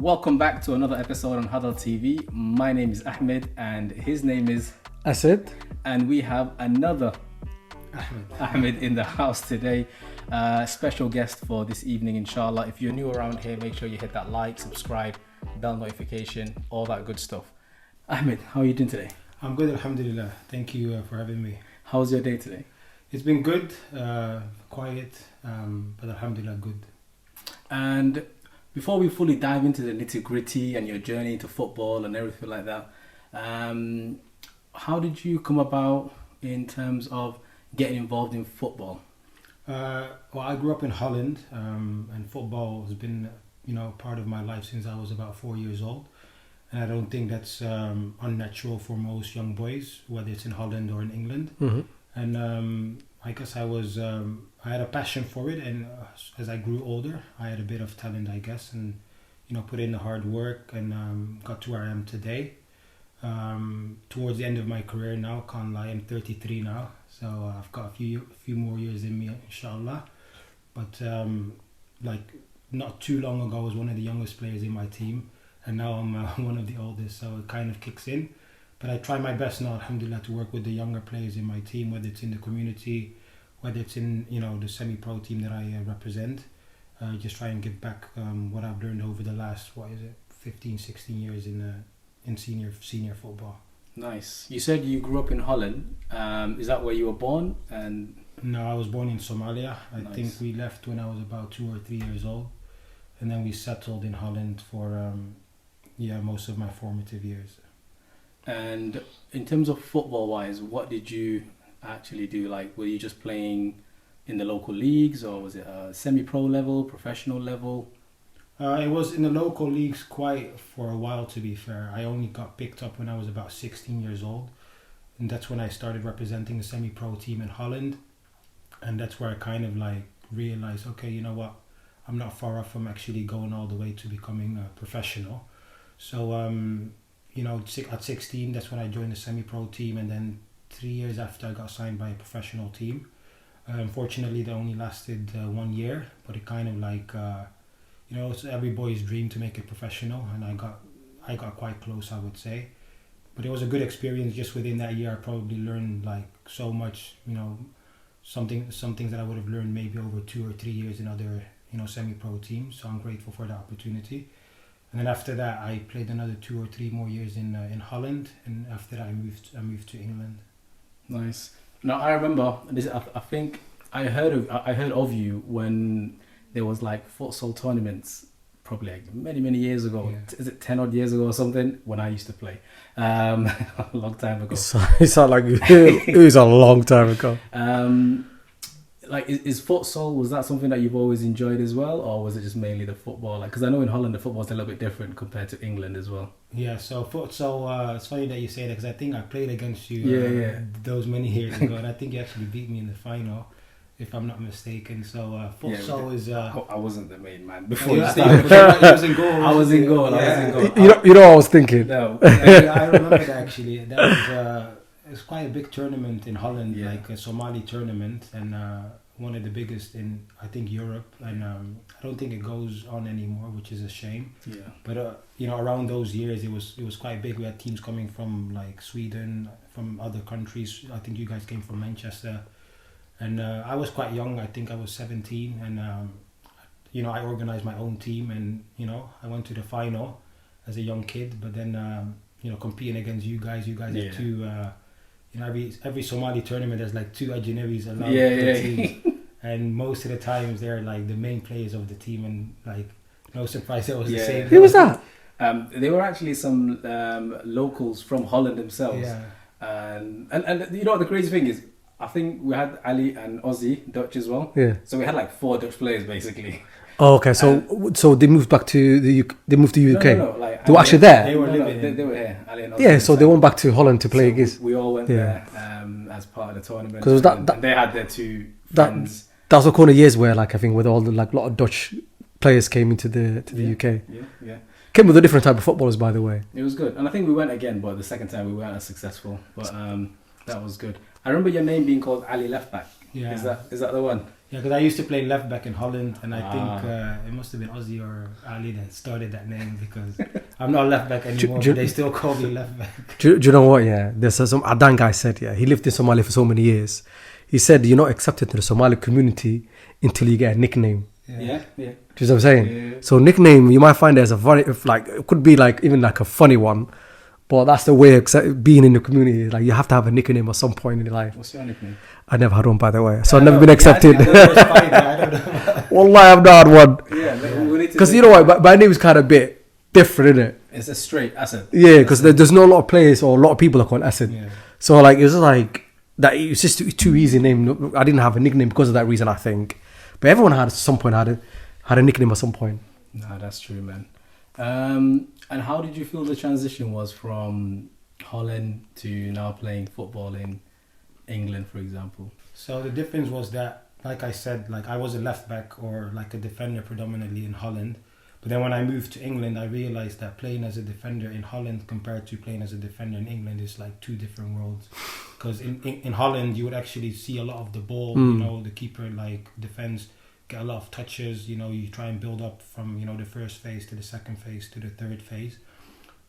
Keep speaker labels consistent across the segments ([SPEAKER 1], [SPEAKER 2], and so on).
[SPEAKER 1] Welcome back to another episode on HadalTV. My name is Ahmed and his name is
[SPEAKER 2] Asad.
[SPEAKER 1] And we have another Ahmed in the house today. Special guest for this evening, inshallah. If you're new around here, make sure you hit that like, subscribe, bell notification, all that good stuff. Ahmed, how are you doing today?
[SPEAKER 3] I'm good, alhamdulillah. Thank you for having me.
[SPEAKER 1] How was your day today?
[SPEAKER 3] It's been good, quiet, but alhamdulillah, good.
[SPEAKER 1] And before we fully dive into the nitty-gritty and your journey into football and everything like that, how did you come about in terms of getting involved in football?
[SPEAKER 3] Well, I grew up in Holland, and football has been, part of my life since I was about 4 years old. And I don't think that's unnatural for most young boys, whether it's in Holland or in England.
[SPEAKER 2] Mm-hmm.
[SPEAKER 3] And I guess I had a passion for it, and as I grew older, I had a bit of talent, I guess, and put in the hard work and got to where I am today. Towards the end of my career now, can't lie, I'm 33 now, so I've got a few more years in me, inshallah. But not too long ago, I was one of the youngest players in my team, and now I'm one of the oldest, so it kind of kicks in. But I try my best now, alhamdulillah, to work with the younger players in my team, whether it's in the community, whether it's in the semi-pro team that I represent. Just try and give back what I've learned over the last 15, 16 years in senior football.
[SPEAKER 1] Nice. You said you grew up in Holland. Is that where you were born? And
[SPEAKER 3] no, I was born in Somalia. I
[SPEAKER 1] Nice.
[SPEAKER 3] think we left when I was about 2 or 3 years old, and then we settled in Holland for most of my formative years.
[SPEAKER 1] And in terms of football-wise, what did you actually do? Like, were you just playing in the local leagues, or was it a semi-pro level, professional level?
[SPEAKER 3] It was in the local leagues quite for a while, to be fair. I only got picked up when I was about 16 years old, and that's when I started representing a semi-pro team in Holland. And that's where I kind of realized, okay, you know what, I'm not far off from actually going all the way to becoming a professional. So at 16, that's when I joined the semi-pro team, and then 3 years after I got signed by a professional team. Unfortunately, that only lasted 1 year, but it kind of it's every boy's dream to make it professional, and I got quite close, I would say. But it was a good experience. Just within that year, I probably learned so much, some things that I would have learned maybe over 2 or 3 years in other semi-pro teams. So I'm grateful for the opportunity. And then after that, I played another 2 or 3 more years in Holland, and after that, I moved to England.
[SPEAKER 1] Nice. Now I remember this. I think I heard of you when there was futsal tournaments, probably many years ago.
[SPEAKER 3] Yeah.
[SPEAKER 1] Is it 10 odd years ago or something? When I used to play, a long time ago.
[SPEAKER 2] It sounded like it was a long time ago.
[SPEAKER 1] Is futsal, was that something that you've always enjoyed as well, or was it just mainly the football? Because I know in Holland the football's a little bit different compared to England as well.
[SPEAKER 3] Yeah, so futsal, it's funny that you say that, because I think I played against you those many years ago, and I think you actually beat me in the final, if I'm not mistaken. So futsal is...
[SPEAKER 1] I wasn't the main man before
[SPEAKER 3] you
[SPEAKER 1] started.
[SPEAKER 3] you was in goal.
[SPEAKER 1] I was in goal.
[SPEAKER 2] You know what I was thinking?
[SPEAKER 1] No.
[SPEAKER 3] I remember that actually. That was it's quite a big tournament in Holland, like a Somali tournament, and one of the biggest in, I think, Europe. And I don't think it goes on anymore, which is a shame.
[SPEAKER 1] Yeah.
[SPEAKER 3] But around those years, it was quite big. We had teams coming from Sweden, from other countries. I think you guys came from Manchester, and I was quite young. I think I was 17, and I organized my own team, and I went to the final as a young kid. But then competing against you guys had two. Every Somali tournament, there's 2 Ajnabis allowed per team, and most of the times they're the main players of the team, and no surprise that was the same.
[SPEAKER 2] Who was that?
[SPEAKER 1] They were actually some locals from Holland themselves.
[SPEAKER 3] Yeah.
[SPEAKER 1] And what the crazy thing is, I think we had Ali and Ozzy, Dutch as well.
[SPEAKER 2] Yeah.
[SPEAKER 1] So we had 4 Dutch players basically.
[SPEAKER 2] Oh, okay. So they moved back to the UK. They moved to UK.
[SPEAKER 1] No.
[SPEAKER 2] They were actually there.
[SPEAKER 3] They were living.
[SPEAKER 1] They were here. Ali and Ozzy.
[SPEAKER 2] Yeah. So they went back to Holland to play against.
[SPEAKER 1] We all went there as part of the tournament.
[SPEAKER 2] Because
[SPEAKER 1] and they had their 2 friends.
[SPEAKER 2] That was the kind of years where I think with all the lot of Dutch players came into the UK.
[SPEAKER 1] Yeah.
[SPEAKER 2] Came with a different type of footballers, by the way.
[SPEAKER 1] It was good, and I think we went again, but the second time we weren't as successful. But that was good. I remember your name being called Ali Left Back.
[SPEAKER 3] Yeah.
[SPEAKER 1] Is that the one?
[SPEAKER 3] Yeah, because I used to play left back in Holland, and I think it must have been Ozzy or Ali that started that name, because I'm not left back anymore, but they still call me left back.
[SPEAKER 2] Do you know what? Yeah, there's some Adan guy said. Yeah, he lived in Somalia for so many years. He said you're not accepted to the Somali community until you get a nickname.
[SPEAKER 1] Yeah.
[SPEAKER 2] Do you know what I'm saying?
[SPEAKER 1] Yeah.
[SPEAKER 2] So nickname you might find it as a funny, if like it could be like even like a funny one, but that's the way of being in the community. Like you have to have a nickname at some point in your life.
[SPEAKER 1] What's your nickname?
[SPEAKER 2] I never had one, by the way, so I've never been accepted.
[SPEAKER 3] I don't know.
[SPEAKER 2] Wallahi, I've not had one.
[SPEAKER 1] Yeah, we need to.
[SPEAKER 2] Because you know what, my name is kind of a bit different, isn't it?
[SPEAKER 1] It's a straight Asad.
[SPEAKER 2] Yeah, because there's not a lot of players or a lot of people are called Asad.
[SPEAKER 3] Yeah.
[SPEAKER 2] So like it was just like that. It's just too easy name. I didn't have a nickname because of that reason, I think. But everyone had at some point had a nickname at some point.
[SPEAKER 1] Nah, that's true, man. And how did you feel the transition was from Holland to now playing football in England, for example?
[SPEAKER 3] So the difference was that, like I said, like I was a left back or like a defender predominantly in Holland. But then when I moved to England, I realized that playing as a defender in Holland compared to playing as a defender in England is like two different worlds. Because in Holland, you would actually see a lot of the ball, you know, the keeper like defends, get a lot of touches, you know, you try and build up from, you know, the first phase to the second phase to the third phase.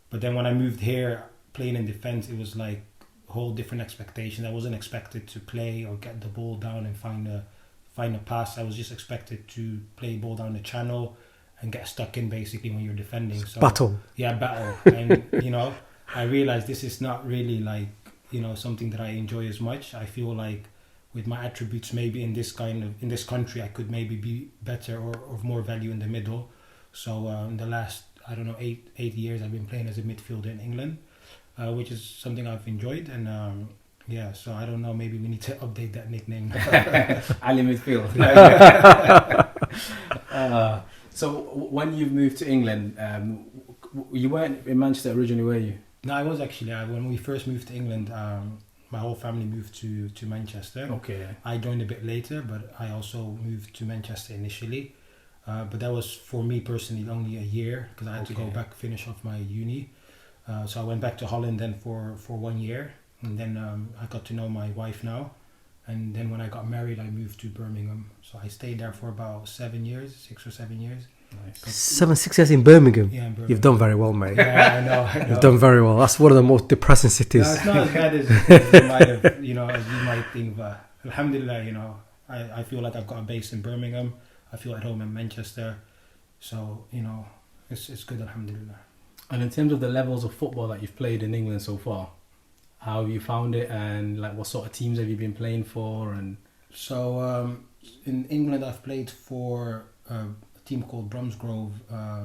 [SPEAKER 3] But then when I moved here, playing in defense, it was like a whole different expectation. I wasn't expected to play or get the ball down and find a pass. I was just expected to play ball down the channel and get stuck in basically when you're defending. So
[SPEAKER 2] Battle.
[SPEAKER 3] Yeah, battle. And you know, I realized this is not really like, you know, something that I enjoy as much. I feel like with my attributes, maybe in this country, I could maybe be better or of more value in the middle. So in the last, I don't know, eight years, I've been playing as a midfielder in England, which is something I've enjoyed. And yeah, so I don't know, maybe we need to update that nickname.
[SPEAKER 1] Ali Midfield. So when you moved to England, you weren't in Manchester originally, were you?
[SPEAKER 3] No, I was actually. When we first moved to England, my whole family moved to Manchester.
[SPEAKER 1] Okay.
[SPEAKER 3] I joined a bit later, but I also moved to Manchester initially. But that was for me personally only a year, because I had to go back, finish off my uni. So I went back to Holland then for 1 year, and then I got to know my wife now. And then when I got married, I moved to Birmingham. So I stayed there for about 6 or 7 years.
[SPEAKER 1] Nice.
[SPEAKER 2] 6 years in Birmingham.
[SPEAKER 3] Yeah, in Birmingham.
[SPEAKER 2] You've done very well, mate.
[SPEAKER 3] Yeah, I know.
[SPEAKER 2] You've done very well. That's one of the most depressing cities.
[SPEAKER 3] No, it's not as bad as you might have, you know, as you might think. But alhamdulillah, you know, I feel like I've got a base in Birmingham. I feel at home in Manchester. So, you know, it's good, alhamdulillah.
[SPEAKER 1] And in terms of the levels of football that you've played in England so far, how have you found it, and like what sort of teams have you been playing for? And
[SPEAKER 3] so in England, I've played for a team called Bromsgrove,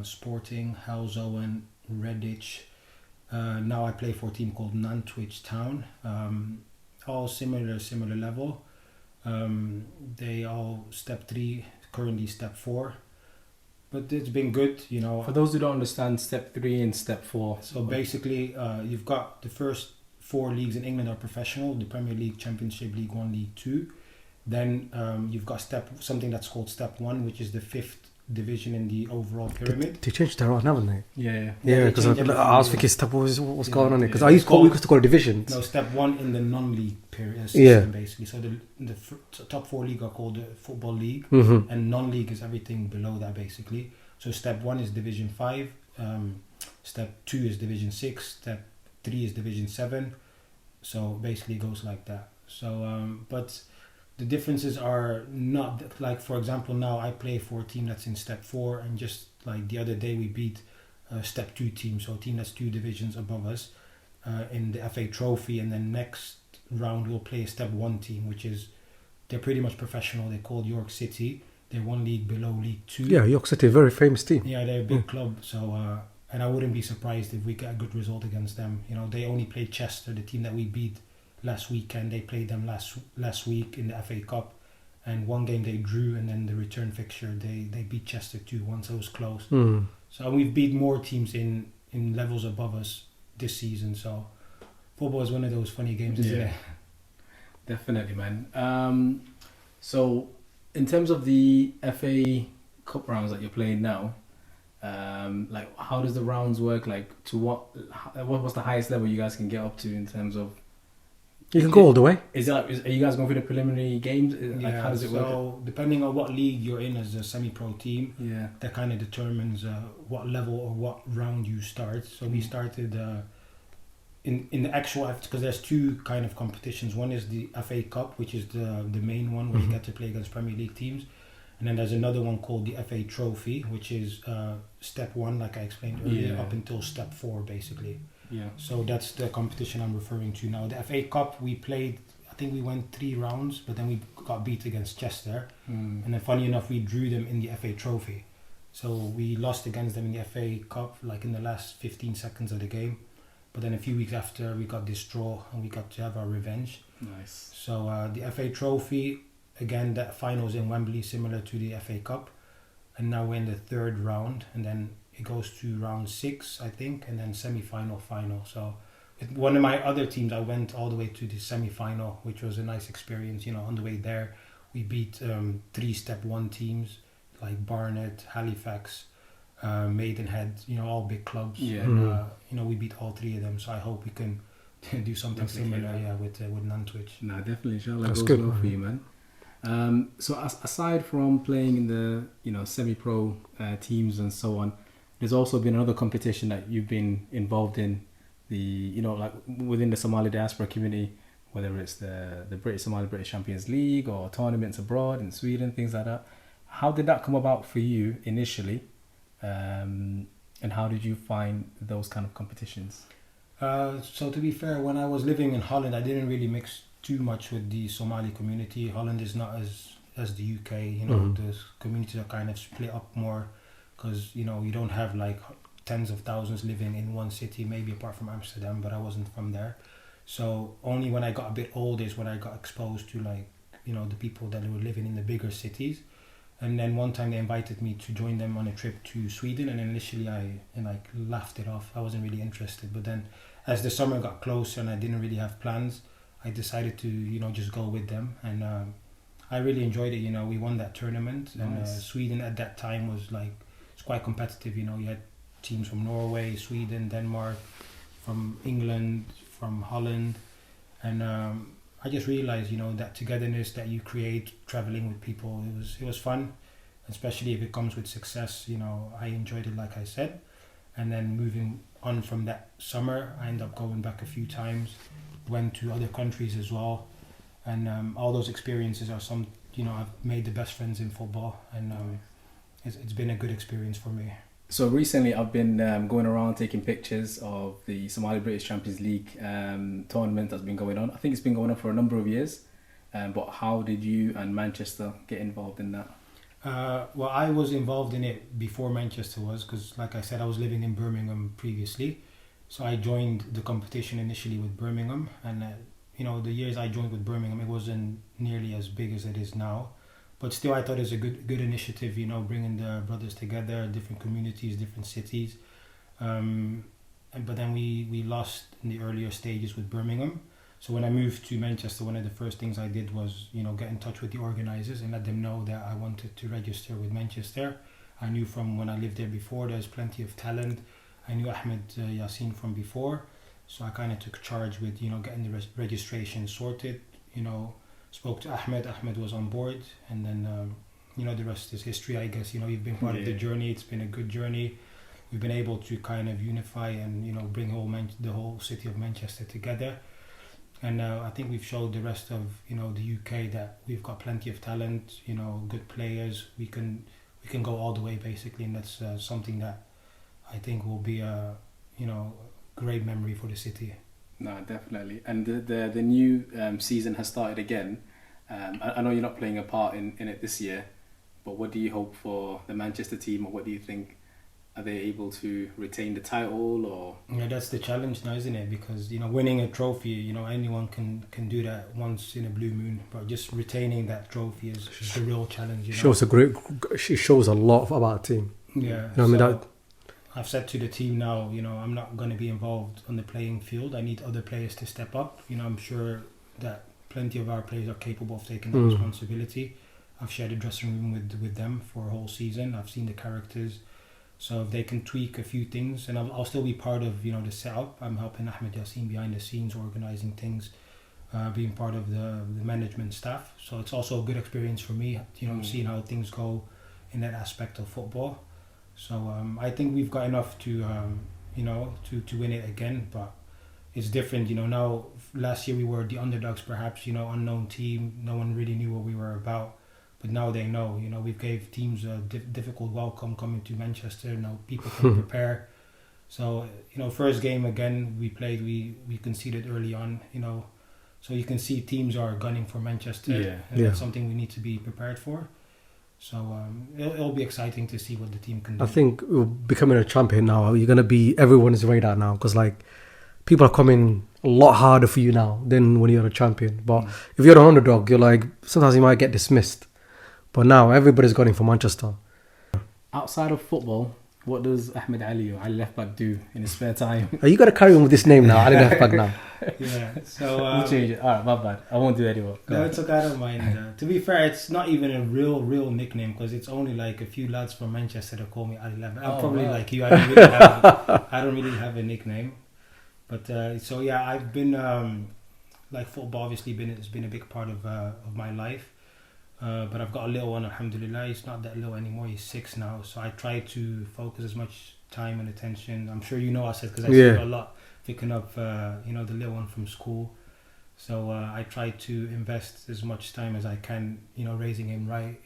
[SPEAKER 3] Sporting, Halesowen, Redditch. Now I play for a team called Nantwich Town. All similar level. They all step 3, currently step 4. But it's been good, you know.
[SPEAKER 1] for those who don't understand, step 3 and step 4.
[SPEAKER 3] So basically, you've got the first 4 leagues in England are professional: the Premier League, Championship, League 1, League 2. Then you've got something that's called step 1, which is the 5th division in the overall pyramid.
[SPEAKER 2] They changed that around, haven't they?
[SPEAKER 1] Yeah.
[SPEAKER 2] Yeah, because I was thinking, what's going on here? Because we used to call it divisions.
[SPEAKER 3] No, step 1 in the non-league period system, basically. So the top 4 league are called the Football League, and non-league is everything below that, basically. So step 1 is Division 5, step 2 is Division 6, step 3 is Division 7. So basically it goes like that. So, but the differences are not like, for example, now I play for a team that's in step 4, and just like the other day we beat a step 2 team, so a team that's 2 divisions above us in the FA Trophy, and then next round we'll play a step 1 team, which is, they're pretty much professional. They're called York City. They're 1 league below League 2.
[SPEAKER 2] Yeah, York City, a very famous team.
[SPEAKER 3] Yeah, they're a big club. So and I wouldn't be surprised if we get a good result against them. You know, they only played Chester, the team that we beat last weekend. They played them last week in the FA Cup, and one game they drew, and then the return fixture they beat Chester 2-1, so it was close. So we've beat more teams in levels above us this season. So football is one of those funny games, isn't it?
[SPEAKER 1] Definitely, man. So in terms of the FA Cup rounds that you're playing now, like how does the rounds work? Like to what's the highest level you guys can get up to in terms of
[SPEAKER 2] You can go all the way.
[SPEAKER 1] Is it like, are you guys going for the preliminary games? Like, how does it work?
[SPEAKER 3] So depending on what league you're in as a semi-pro team,
[SPEAKER 1] Yeah.
[SPEAKER 3] that kind of determines what level or what round you start. So we started in the actual, because there's two kind of competitions. One is the FA Cup, which is the main one where you get to play against Premier League teams, and then there's another one called the FA Trophy, which is step 1, like I explained earlier, up until step 4 basically.
[SPEAKER 1] Yeah.
[SPEAKER 3] So that's the competition I'm referring to now. The FA Cup, we played, I think we went 3 rounds, but then we got beat against Chester. And then funny enough, we drew them in the FA Trophy. So we lost against them in the FA Cup, like in the last 15 seconds of the game. But then a few weeks after, we got this draw and we got to have our revenge.
[SPEAKER 1] Nice.
[SPEAKER 3] So the FA Trophy, again, that final is in Wembley, similar to the FA Cup. And now we're in the 3rd round, and then it goes to round 6, I think, and then semi-final, final. So with one of my other teams, I went all the way to the semi-final, which was a nice experience. You know, on the way there, we beat 3 step 1 teams like Barnet, Halifax, Maidenhead, you know, all big clubs.
[SPEAKER 1] Yeah.
[SPEAKER 3] And, you know, we beat all 3 of them. So I hope we can do something similar, with Nantwich.
[SPEAKER 1] Nah, definitely. Inshallah,
[SPEAKER 2] That's
[SPEAKER 1] goes
[SPEAKER 2] good,
[SPEAKER 1] well
[SPEAKER 2] man.
[SPEAKER 1] for you, man. So aside from playing in the semi-pro teams and so on, there's also been another competition that you've been involved in, like within the Somali diaspora community, whether it's the British Champions League or tournaments abroad in Sweden, things like that. How did that come about for you initially, and how did you find those kind of competitions?
[SPEAKER 3] So to be fair, when I was living in Holland, I didn't really mix too much with the Somali community. Holland is not as the UK. You know, the communities are kind of split up more, because you don't have like tens of thousands living in one city, maybe apart from Amsterdam, but I wasn't from there. So only when I got a bit older is when I got exposed to the people that were living in the bigger cities. And then one time they invited me to join them on a trip to Sweden, and initially I laughed it off. I wasn't really interested, but then as the summer got closer and I didn't really have plans, I decided to just go with them, and I really enjoyed it. We won that tournament. Nice. And Sweden at that time was it's quite competitive. You had teams from Norway, Sweden, Denmark, from England, from Holland, and I just realized that togetherness that you create traveling with people, it was fun, especially if it comes with success. I enjoyed it, like I said. And then moving on from that summer, I ended up going back a few times, went to other countries as well, and all those experiences are I've made the best friends in football, and it's been a good experience for me.
[SPEAKER 1] So recently I've been going around taking pictures of the Somali British Champions League tournament that's been going on. I think it's been going on for a number of years, but how did you and Manchester get involved in that?
[SPEAKER 3] Well, I was involved in it before Manchester was, because like I said, I was living in Birmingham previously. So I joined the competition initially with Birmingham, and the years I joined with Birmingham, it wasn't nearly as big as it is now. But still, I thought it was a good initiative, bringing the brothers together, different communities, different cities. But then we lost in the earlier stages with Birmingham. So when I moved to Manchester, one of the first things I did was, get in touch with the organisers and let them know that I wanted to register with Manchester. I knew from when I lived there before, there's plenty of talent. I knew Ahmed Yassin from before. So I kind of took charge with, getting the registration sorted, spoke to Ahmed. Ahmed was on board, and then the rest is history, I guess. You've been part of the journey. It's been a good journey. We've been able to kind of unify and bring the whole city of Manchester together. And I think we've showed the rest of the UK that we've got plenty of talent. Good players. We can go all the way basically, and that's something that I think will be a great memory for the city.
[SPEAKER 1] No, definitely. And the new season has started again. I know you're not playing a part in it this year, but what do you hope for the Manchester team, or what do you think? Are they able to retain the title, or? Yeah,
[SPEAKER 3] that's the challenge now, isn't it? Because winning a trophy, anyone can do that once in a blue moon, but just retaining that trophy is the real challenge. It
[SPEAKER 2] shows a lot about the team.
[SPEAKER 3] Yeah. I've said to the team now, I'm not going to be involved on the playing field. I need other players to step up. I'm sure that plenty of our players are capable of taking that responsibility. I've shared a dressing room with them for a whole season. I've seen the characters. So if they can tweak a few things, and I'll still be part of, the setup. I'm helping Ahmed Yassin behind the scenes, organising things. being part of the management staff. So it's also a good experience for me, seeing how things go in that aspect of football. So I think we've got enough to win it again, but it's different. Now last year we were the underdogs, perhaps, unknown team. No one really knew what we were about. But now they know. We gave teams a difficult welcome coming to Manchester. Now people can prepare. So, first game again we played, we conceded early on, So you can see teams are gunning for Manchester. And that's something we need to be prepared for. So it'll be exciting to see what the team can do.
[SPEAKER 2] I think becoming a champion now, you're going to be everyone's radar now. Because, people are coming a lot harder for you now than when you're a champion. But if you're an underdog, sometimes you might get dismissed. But now everybody's gunning for Manchester.
[SPEAKER 1] Outside of football, what does Ahmed Ali or Ali Left Back do in his spare time?
[SPEAKER 2] You got to carry on with this name now, Ali Left Back now.
[SPEAKER 3] Yeah, so...
[SPEAKER 1] we'll change it. Alright, my bad. I won't do it anymore.
[SPEAKER 3] No, it's okay, I don't mind. To be fair, it's not even a real nickname, because it's only a few lads from Manchester that call me Ali Left Back. I'm probably like you, I don't really have a nickname. But, I've been... football obviously has been a big part of my life. But I've got a little one, alhamdulillah. He's not that little anymore, he's 6 now. So I try to focus as much time and attention. I'm sure I said, because I see a lot picking up, the little one from school. So I try to invest as much time as I can, raising him right,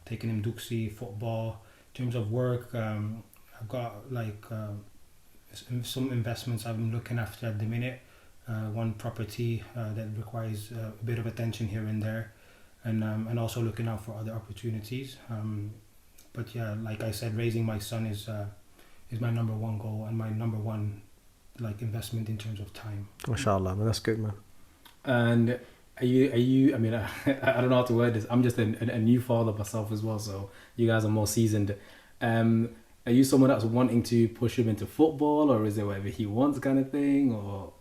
[SPEAKER 3] taking him duxi, football. In terms of work, I've got some investments I'm looking after at the minute. One property that requires a bit of attention here and there. And also looking out for other opportunities. But like I said, raising my son is my number one goal and my number one investment in terms of time.
[SPEAKER 2] MashaAllah, man, that's good, man.
[SPEAKER 1] And are you? I mean, I don't know how to word this. I'm just a new father myself as well, so you guys are more seasoned. Are you someone that's wanting to push him into football, or is it whatever he wants kind of thing, or?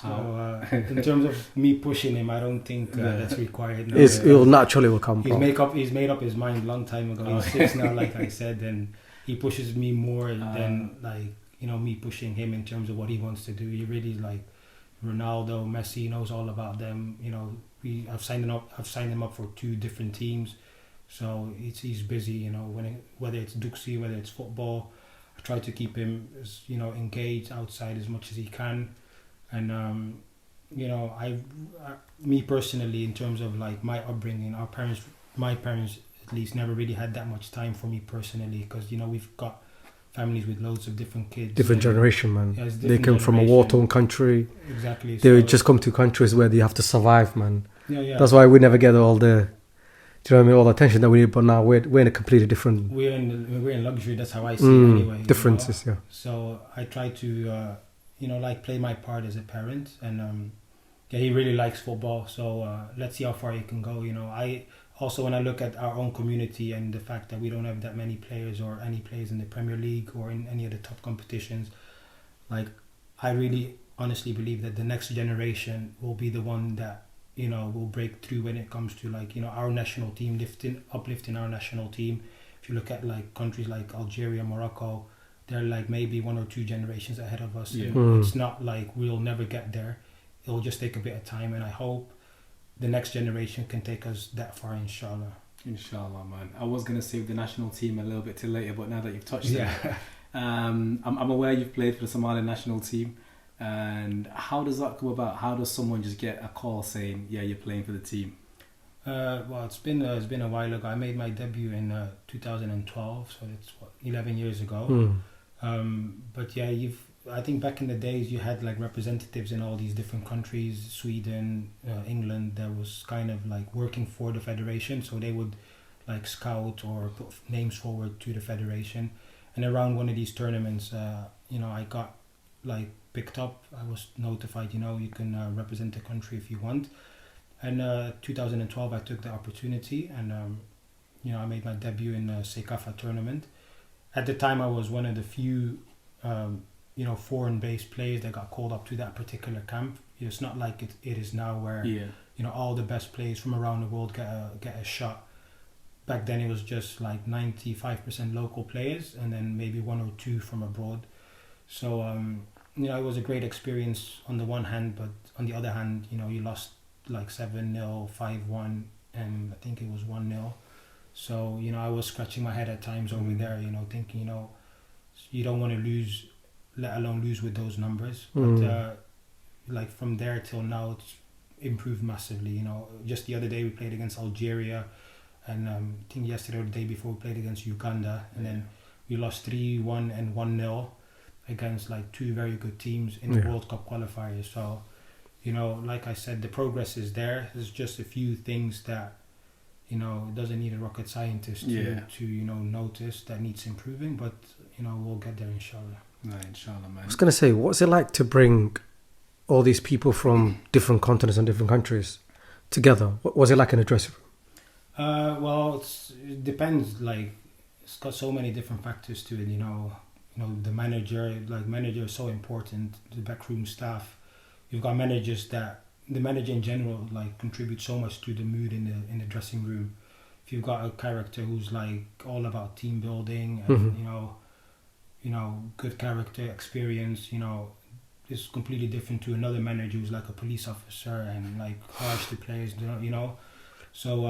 [SPEAKER 3] So in terms of me pushing him, I don't think that's required. No,
[SPEAKER 2] it will naturally come.
[SPEAKER 3] He's made up his mind a long time ago. He's 6 now, like I said, and he pushes me more than me pushing him in terms of what he wants to do. He really Ronaldo, Messi, knows all about them. I've signed him up for 2 different teams, so he's busy. Whether it's duxi, whether it's football, I try to keep him as engaged outside as much as he can. And me personally, in terms of my upbringing, my parents at least never really had that much time for me personally, because we've got families with loads of different kids,
[SPEAKER 2] different generation, man.
[SPEAKER 3] Yeah,
[SPEAKER 2] they come from a war-torn country.
[SPEAKER 3] Exactly.
[SPEAKER 2] They would just come to countries where they have to survive, man.
[SPEAKER 3] Yeah.
[SPEAKER 2] That's why we never get all the, all the attention that we need. But now we're in a completely different.
[SPEAKER 3] We're in luxury. That's how I see it anyway.
[SPEAKER 2] Differences, yeah.
[SPEAKER 3] So I try to. Play my part as a parent, and he really likes football, so let's see how far he can go. I also, when I look at our own community and the fact that we don't have that many players or any players in the Premier League or in any of the top competitions, I really honestly believe that the next generation will be the one that will break through when it comes to our national team, uplifting our national team. If you look at countries like Algeria, Morocco, they're maybe 1 or 2 generations ahead of us. Yeah. It's not we'll never get there. It'll just take a bit of time, and I hope the next generation can take us that far, inshallah.
[SPEAKER 1] Inshallah, man. I was going to save the national team a little bit till later, but now that you've touched it, I'm aware you've played for the Somali national team. And how does that come about? How does someone just get a call saying, yeah, you're playing for the team?
[SPEAKER 3] Well, it's been a while ago. I made my debut in 2012, so it's 11 years ago. But yeah, I think back in the days you had representatives in all these different countries, Sweden, England, that was kind of working for the federation, so they would scout or put names forward to the federation. And around one of these tournaments, I got picked up. I was notified, you can represent the country if you want. And 2012 I took the opportunity, and I made my debut in a Sekafa tournament. At the time I was one of the few foreign-based players that got called up to that particular camp. It's not like it is now where all the best players from around the world get a shot. Back then it was just 95% local players, and then maybe 1 or 2 from abroad. So it was a great experience on the one hand, but on the other hand, you lost like 7-0, 5-1, and I think it was 1-0. So, I was scratching my head at times over there, thinking, you don't want to lose, let alone lose with those numbers. But like from there till now, it's improved massively. Just the other day we played against Algeria, and I think yesterday or the day before we played against Uganda, and then we lost 3-1 and 1-0 against like two very good teams in the World Cup qualifiers. So, like I said, the progress is there. There's just a few things that, it doesn't need a rocket scientist to notice that needs improving, but, we'll get there, inshallah.
[SPEAKER 1] Right, inshallah, man.
[SPEAKER 2] I was going to say, what's it like to bring all these people from different continents and different countries together? What was it like in a dressing room?
[SPEAKER 3] Well, it depends. Like, it's got so many different factors to it, the manager is so important, the backroom staff. You've got managers that, the manager in general, like, contributes so much to the mood in the dressing room. If you've got a character who's like all about team building and good character experience, it's completely different to another manager who's like a police officer and like harsh to players, So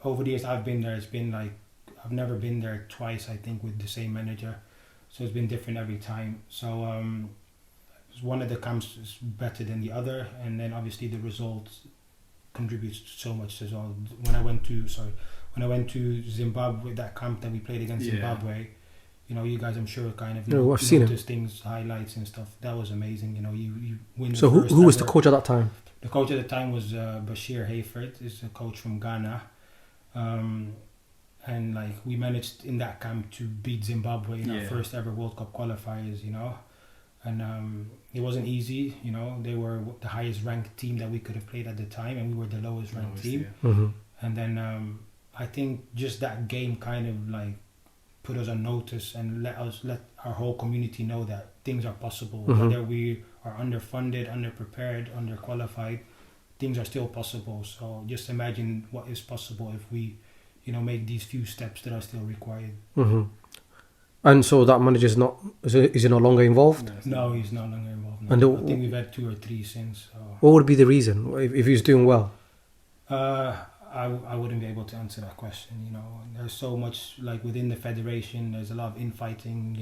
[SPEAKER 3] over the years I've been there, it's been like, I've never been there twice, I think, with the same manager. So it's been different every time. So one of the camps is better than the other, and then obviously the results contributes so much as well. When I went to Zimbabwe, that camp that we played against Zimbabwe, you guys, I'm sure, kind of noticed things, highlights and stuff. That was amazing. You win.
[SPEAKER 2] So who was the coach at that time?
[SPEAKER 3] The coach at the time was Bashir Hayford. Is a coach from Ghana. And like we managed in that camp to beat Zimbabwe in our first ever World Cup qualifiers, and it wasn't easy, they were the highest ranked team that we could have played at the time, and we were the lowest ranked team. And then I think just that game kind of like put us on notice and let our whole community know that things are possible. Whether we are underfunded, underprepared, underqualified, things are still possible. So just imagine what is possible if we make these few steps that are still required.
[SPEAKER 2] And so that manager is he no longer involved?
[SPEAKER 3] No, he's no longer involved. No.
[SPEAKER 2] And
[SPEAKER 3] I think we've had 2 or 3 since. So.
[SPEAKER 2] What would be the reason if he's doing well?
[SPEAKER 3] I wouldn't be able to answer that question. There's so much like within the federation. There's a lot of infighting.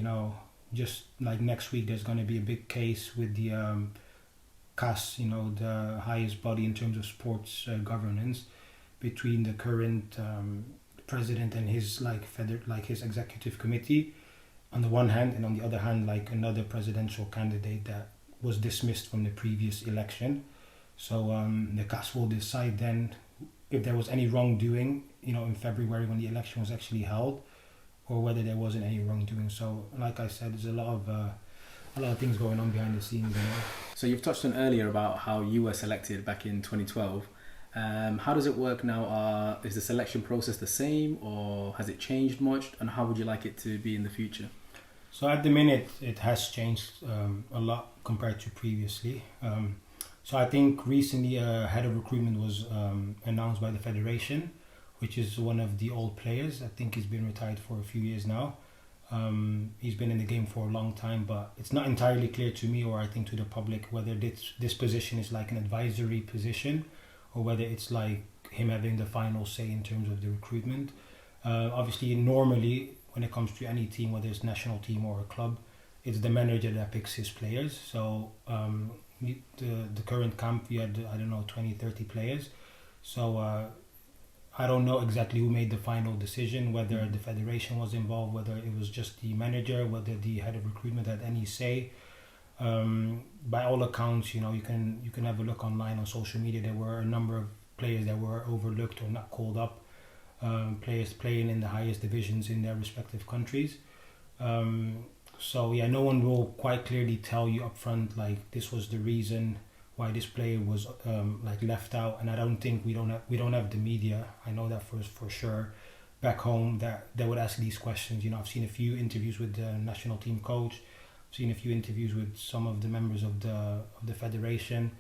[SPEAKER 3] Just like next week, there's going to be a big case with the CAS, the highest body in terms of sports governance, between the current president and his his executive committee on the one hand, and on the other hand like another presidential candidate that was dismissed from the previous election. So the CAS will decide then if there was any wrongdoing, in February when the election was actually held, or whether there wasn't any wrongdoing. So like I said, there's a lot of things going on behind the scenes.
[SPEAKER 1] So you've touched on earlier about how you were selected back in 2012. How does it work now? Is the selection process the same, or has it changed much? And how would you like it to be in the future?
[SPEAKER 3] So at the minute, it has changed a lot compared to previously. So I think recently a head of recruitment was announced by the federation, which is one of the old players. I think he's been retired for a few years now. He's been in the game for a long time, but it's not entirely clear to me, or I think to the public, whether this position is like an advisory position, or whether it's like him having the final say in terms of the recruitment. Obviously, normally, when it comes to any team, whether it's national team or a club, it's the manager that picks his players. So the current camp, we had, 20, 30 players. So I don't know exactly who made the final decision, whether the federation was involved, whether it was just the manager, whether the head of recruitment had any say. By all accounts, you can have a look online on social media. There were a number of players that were overlooked or not called up, players playing in the highest divisions in their respective countries. So no one will quite clearly tell you up front like this was the reason why this player was left out. And I don't think we don't have the media. I know that for sure back home that they would ask these questions. I've seen a few interviews with the national team coach. Seen a few interviews with some of the members of the federation,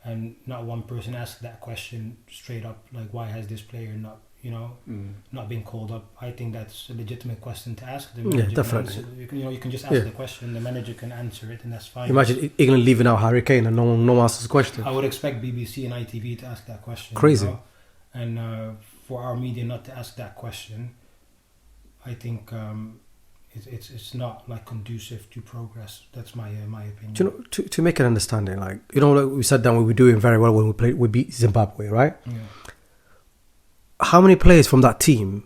[SPEAKER 3] and not one person asked that question straight up, like why has this player not not being called up. I think that's a legitimate question to ask. The
[SPEAKER 2] Yeah,
[SPEAKER 3] manager
[SPEAKER 2] definitely.
[SPEAKER 3] can answer, you can just ask the question. The manager can answer it, and that's fine.
[SPEAKER 2] Imagine England leaving out Harry Kane and no one asks the question.
[SPEAKER 3] I would expect BBC and ITV to ask that question.
[SPEAKER 2] Crazy.
[SPEAKER 3] And for our media not to ask that question, I think it's not like conducive to progress. That's my opinion.
[SPEAKER 2] Do you know, to make an understanding, like like we said that we were doing very well when we beat Zimbabwe, right?
[SPEAKER 3] Yeah.
[SPEAKER 2] How many players from that team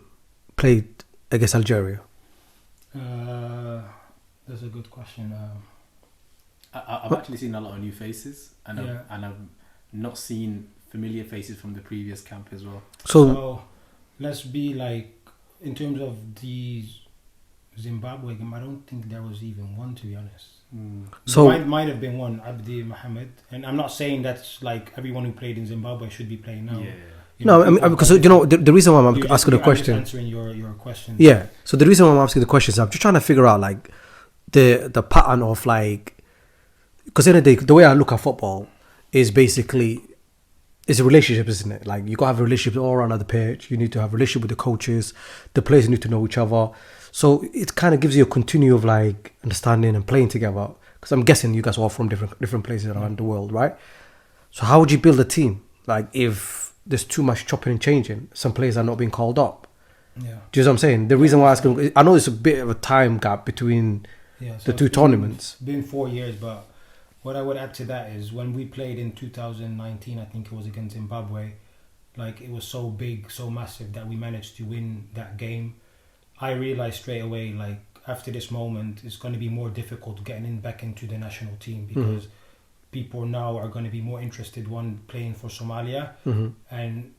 [SPEAKER 2] played against Algeria?
[SPEAKER 3] That's a good question.
[SPEAKER 1] I've actually seen a lot of new faces, and I've not seen familiar faces from the previous camp as well.
[SPEAKER 3] So let's be like, in terms of the Zimbabwe game, I don't think there was even one, to be honest.
[SPEAKER 2] So
[SPEAKER 3] there might have been one, Abdi Mohammed, and I'm not saying that's like everyone who played in Zimbabwe should be playing now.
[SPEAKER 1] Yeah.
[SPEAKER 2] I mean, because the reason why I'm asking the question.
[SPEAKER 3] I'm just answering your question.
[SPEAKER 2] Yeah. So the reason why I'm asking the question is I'm just trying to figure out like the pattern of like, because in the way I look at football is basically it's a relationship, isn't it? Like you gotta have a relationship all around the pitch. You need to have a relationship with the coaches. The players need to know each other. So it kind of gives you a continue of like understanding and playing together. Because I'm guessing you guys are all from different places around the world, right? So how would you build a team? Like if there's too much chopping and changing, some players are not being called up.
[SPEAKER 3] Yeah.
[SPEAKER 2] Do you know what I'm saying? The reason why I ask, I know there's a bit of a time gap between the two tournaments.
[SPEAKER 3] It's been 4 years, but what I would add to that is when we played in 2019, I think it was against Zimbabwe, like it was so big, so massive that we managed to win that game. I realized straight away, like after this moment, it's going to be more difficult getting back into the national team because people now are going to be more interested, one, playing for Somalia, and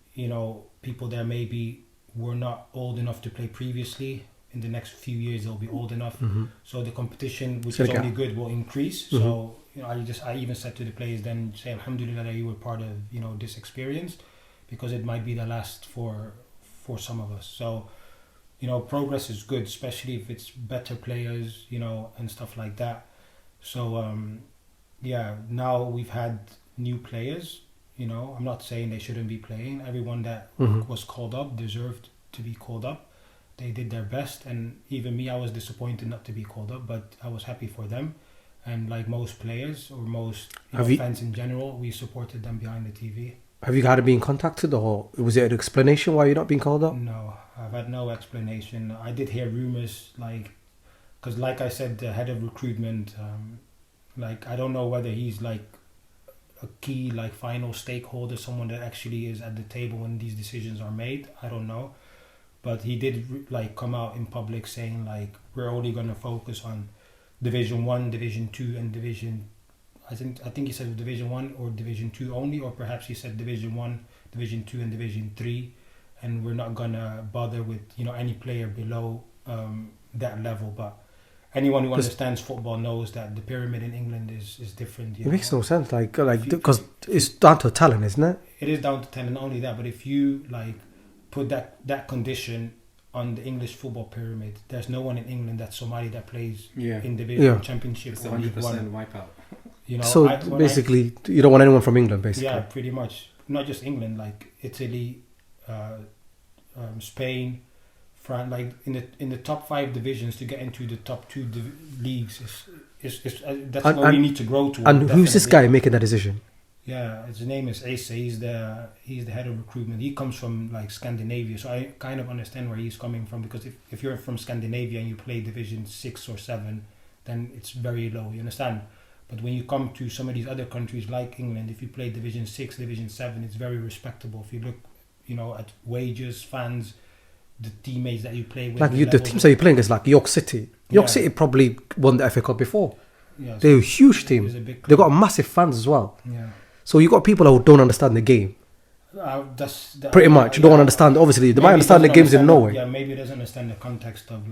[SPEAKER 3] people there maybe were not old enough to play previously. In the next few years they'll be old enough, so the competition, which is only good, will increase. So I even said to the players then, say alhamdulillah that you were part of this experience, because it might be the last for some of us. So progress is good, especially if it's better players, and stuff like that. So now we've had new players. I'm not saying they shouldn't be playing. Everyone that was called up deserved to be called up. They did their best, and even me, I was disappointed not to be called up, but I was happy for them. And like most players or most fans in general, we supported them behind the TV.
[SPEAKER 2] Have you had to be in contacted, or was it an explanation why you're not being called up?
[SPEAKER 3] No, I've had no explanation. I did hear rumors, because like I said, the head of recruitment, I don't know whether he's like a key final stakeholder, someone that actually is at the table when these decisions are made. I don't know. But he did come out in public saying we're only going to focus on Division 1, Division 2 and Division, I think he said Division 1 or Division 2 only, or perhaps he said Division 1, Division 2 and Division 3, and we're not going to bother with any player below that level. But anyone who understands football knows that the pyramid in England is different.
[SPEAKER 2] It makes no sense, because it's down to talent, isn't it?
[SPEAKER 3] It is down to talent, not only that, but if you put that condition on the English football pyramid, there's no one in England that's Somali that plays in Division Championship
[SPEAKER 1] it's
[SPEAKER 3] or League 1.
[SPEAKER 1] wipeout.
[SPEAKER 2] So basically, you don't want anyone from England, basically.
[SPEAKER 3] Yeah, pretty much. Not just England, Italy, Spain, France. In the top 5 divisions to get into the top 2 leagues that's where we need to grow to.
[SPEAKER 2] And who's this guy making that decision?
[SPEAKER 3] Yeah, his name is Asa. He's the head of recruitment. He comes from Scandinavia, so I kind of understand where he's coming from, because if you're from Scandinavia and you play Division 6 or 7, then it's very low. You understand? But when you come to some of these other countries like England, if you play Division 6, Division 7, it's very respectable. If you look, at wages, fans, the teammates that you play with.
[SPEAKER 2] The teams that you're playing is York City. York City probably won the FA Cup before.
[SPEAKER 3] Yeah,
[SPEAKER 2] they're a huge team. They've got massive fans as well.
[SPEAKER 3] Yeah.
[SPEAKER 2] So you got people who don't understand the game. Pretty much don't understand. Obviously, they might understand the games in Norway.
[SPEAKER 3] Yeah, maybe doesn't understand the context of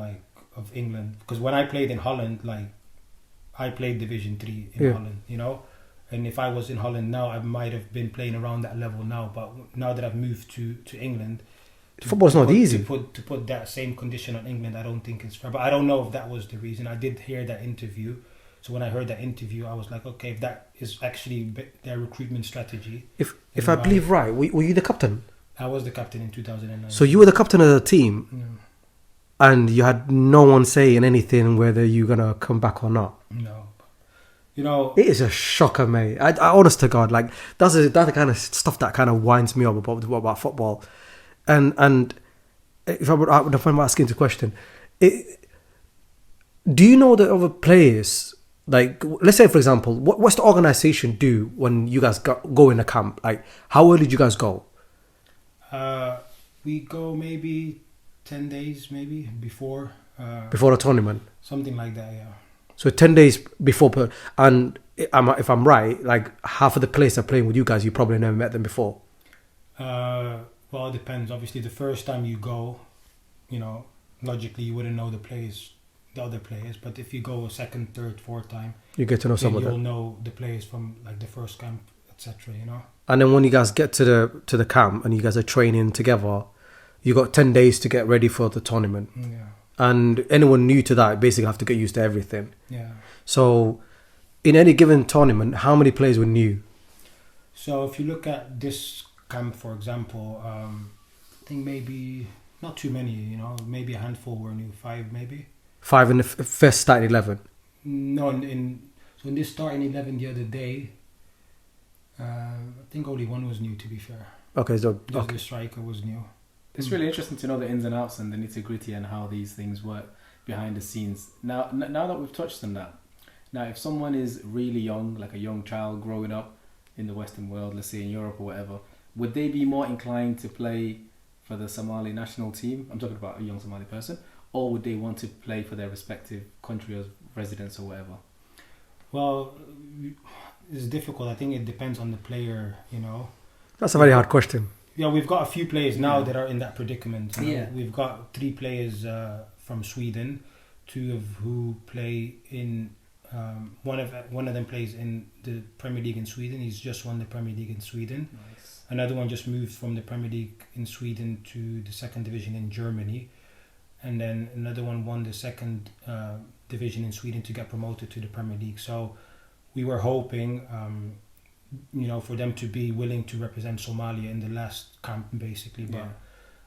[SPEAKER 3] England. Because when I played in Holland, I played Division 3 in Holland, and if I was in Holland now, I might have been playing around that level now. But now that I've moved to England,
[SPEAKER 2] football's not easy.
[SPEAKER 3] To put that same condition on England, I don't think it's fair. But I don't know if that was the reason. I did hear that interview. So when I heard that interview, I was like, okay, if that is actually their recruitment strategy.
[SPEAKER 2] If I believe right, were you the captain?
[SPEAKER 3] I was the captain in 2009.
[SPEAKER 2] So you were the captain of the team, and you had no one saying anything whether you're gonna come back or not.
[SPEAKER 3] No. You know,
[SPEAKER 2] it is a shocker, mate. I honest to God, like that's the kind of stuff that kind of winds me up about football. And if I'm asking the question, do you know the other players? Like, let's say for example, what's the organisation do when you guys go in a camp? Like, how early do you guys go?
[SPEAKER 3] We go maybe 10 days, maybe before
[SPEAKER 2] the tournament.
[SPEAKER 3] Something like that, yeah.
[SPEAKER 2] So 10 days before, and if I'm right, like half of the players are playing with you guys, you probably never met them before.
[SPEAKER 3] Well, it depends. Obviously, the first time you go, you know, logically you wouldn't know the other players. But if you go a second, third, fourth time,
[SPEAKER 2] you get to know some of them.
[SPEAKER 3] You'll know the players from like the first camp, etc. You know.
[SPEAKER 2] And then when you guys get to the camp and you guys are training together, you got 10 days to get ready for the tournament.
[SPEAKER 3] Yeah.
[SPEAKER 2] And anyone new to that basically have to get used to everything.
[SPEAKER 3] Yeah.
[SPEAKER 2] So, in any given tournament, how many players were new?
[SPEAKER 3] So if you look at this camp, for example, I think maybe not too many. You know, maybe a handful were new. 5 maybe.
[SPEAKER 2] 5 in the first starting 11.
[SPEAKER 3] No, in this starting 11 the other day, I think only 1 was new. To be fair.
[SPEAKER 2] Okay, so
[SPEAKER 3] the striker was new.
[SPEAKER 1] It's really interesting to know the ins and outs and the nitty-gritty and how these things work behind the scenes. Now that we've touched on that, now if someone is really young, like a young child growing up in the Western world, let's say in Europe or whatever, would they be more inclined to play for the Somali national team? I'm talking about a young Somali person. Or would they want to play for their respective country or residence or whatever?
[SPEAKER 3] Well, it's difficult. I think it depends on the player, you know.
[SPEAKER 2] That's a very hard question.
[SPEAKER 3] Yeah, we've got a few players now that are in that predicament. You know?
[SPEAKER 1] Yeah.
[SPEAKER 3] We've got 3 players from Sweden, 2 of who play in one of them plays in the Premier League in Sweden. He's just won the Premier League in Sweden.
[SPEAKER 1] Nice.
[SPEAKER 3] Another one just moved from the Premier League in Sweden to the second division in Germany, and then another one won the second division in Sweden to get promoted to the Premier League. So we were hoping, you know, for them to be willing to represent Somalia in the last camp, basically, but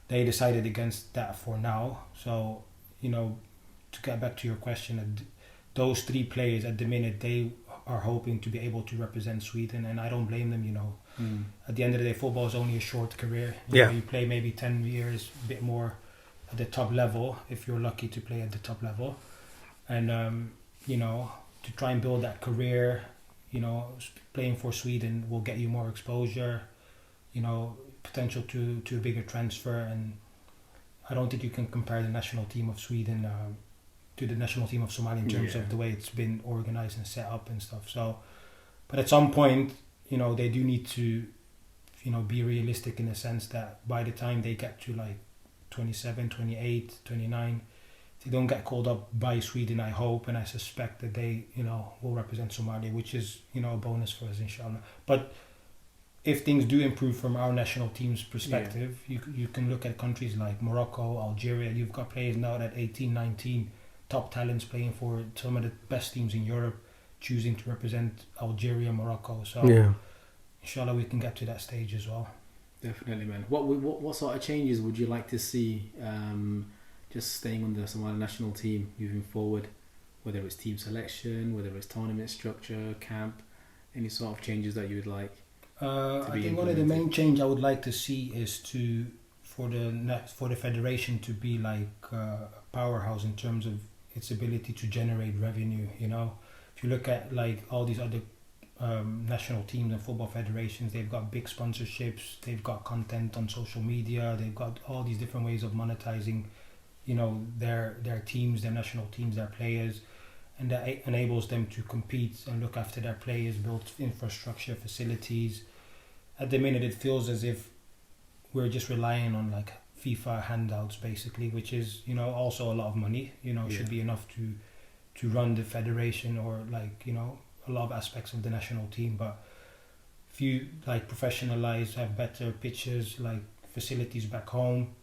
[SPEAKER 3] they decided against that for now. So, you know, to get back to your question, those 3 players at the minute, they are hoping to be able to represent Sweden, and I don't blame them, you know. At the end of the day, football is only a short career. You know, you play maybe 10 years, a bit more at the top level, if you're lucky to play at the top level. And, you know, to try and build that career, you know, playing for Sweden will get you more exposure, you know, potential to a bigger transfer. And I don't think you can compare the national team of Sweden to the national team of Somalia in terms of the way it's been organized and set up and stuff. So, but at some point, you know, they do need to, you know, be realistic in the sense that by the time they get to like 27, 28, 29, they don't get called up by Sweden, I hope, and I suspect that they, you know, will represent Somalia, which is, you know, a bonus for us, inshallah. But if things do improve from our national team's perspective, you can look at countries like Morocco, Algeria. You've got players now at 18, 19, top talents playing for some of the best teams in Europe, choosing to represent Algeria, Morocco. So, inshallah, we can get to that stage as well.
[SPEAKER 1] Definitely, man. What sort of changes would you like to see? Just staying on the Somali national team moving forward, whether it's team selection, whether it's tournament structure, camp, any sort of changes that you would like?
[SPEAKER 3] I think one of the main change I would like to see is for the federation to be like a powerhouse in terms of its ability to generate revenue. You know, if you look at like all these other national teams and football federations, they've got big sponsorships, they've got content on social media, they've got all these different ways of monetizing, you know, their teams, their national teams, their players, and that enables them to compete and look after their players, build infrastructure, facilities. At the minute, it feels as if we're just relying on like FIFA handouts, basically, which is, you know, also a lot of money. You know, should be enough to run the federation or like, you know, a lot of aspects of the national team. But if you like professionalize, have better pitches, like facilities back home,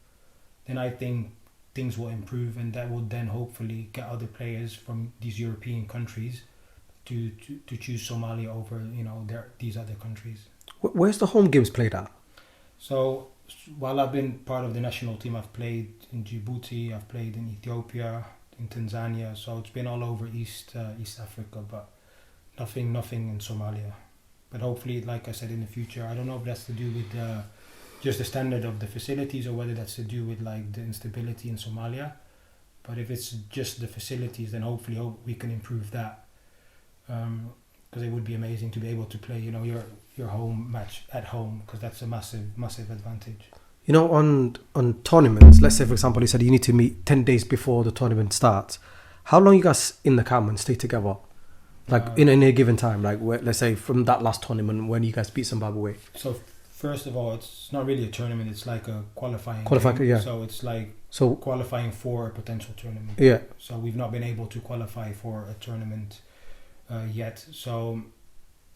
[SPEAKER 3] then I think things will improve, and that will then hopefully get other players from these European countries to choose Somalia over, you know, these other countries.
[SPEAKER 2] Where's the home games played at?
[SPEAKER 3] So while I've been part of the national team, I've played in Djibouti, I've played in Ethiopia, in Tanzania, so it's been all over East Africa, but nothing in Somalia. But hopefully, like I said, in the future, I don't know if that's to do with just the standard of the facilities or whether that's to do with like the instability in Somalia. But if it's just the facilities, then hopefully we can improve that. Because it would be amazing to be able to play, your home match at home, because that's a massive advantage.
[SPEAKER 2] On tournaments, let's say for example you said you need to meet 10 days before the tournament starts. How long you guys in the camp and stay together? Like in a given time, like let's say from that last tournament when you guys beat Zimbabwe.
[SPEAKER 3] So first of all, it's not really a tournament, it's like a qualifying
[SPEAKER 2] game. Yeah.
[SPEAKER 3] So it's like qualifying for a potential tournament.
[SPEAKER 2] Yeah.
[SPEAKER 3] So we've not been able to qualify for a tournament yet. So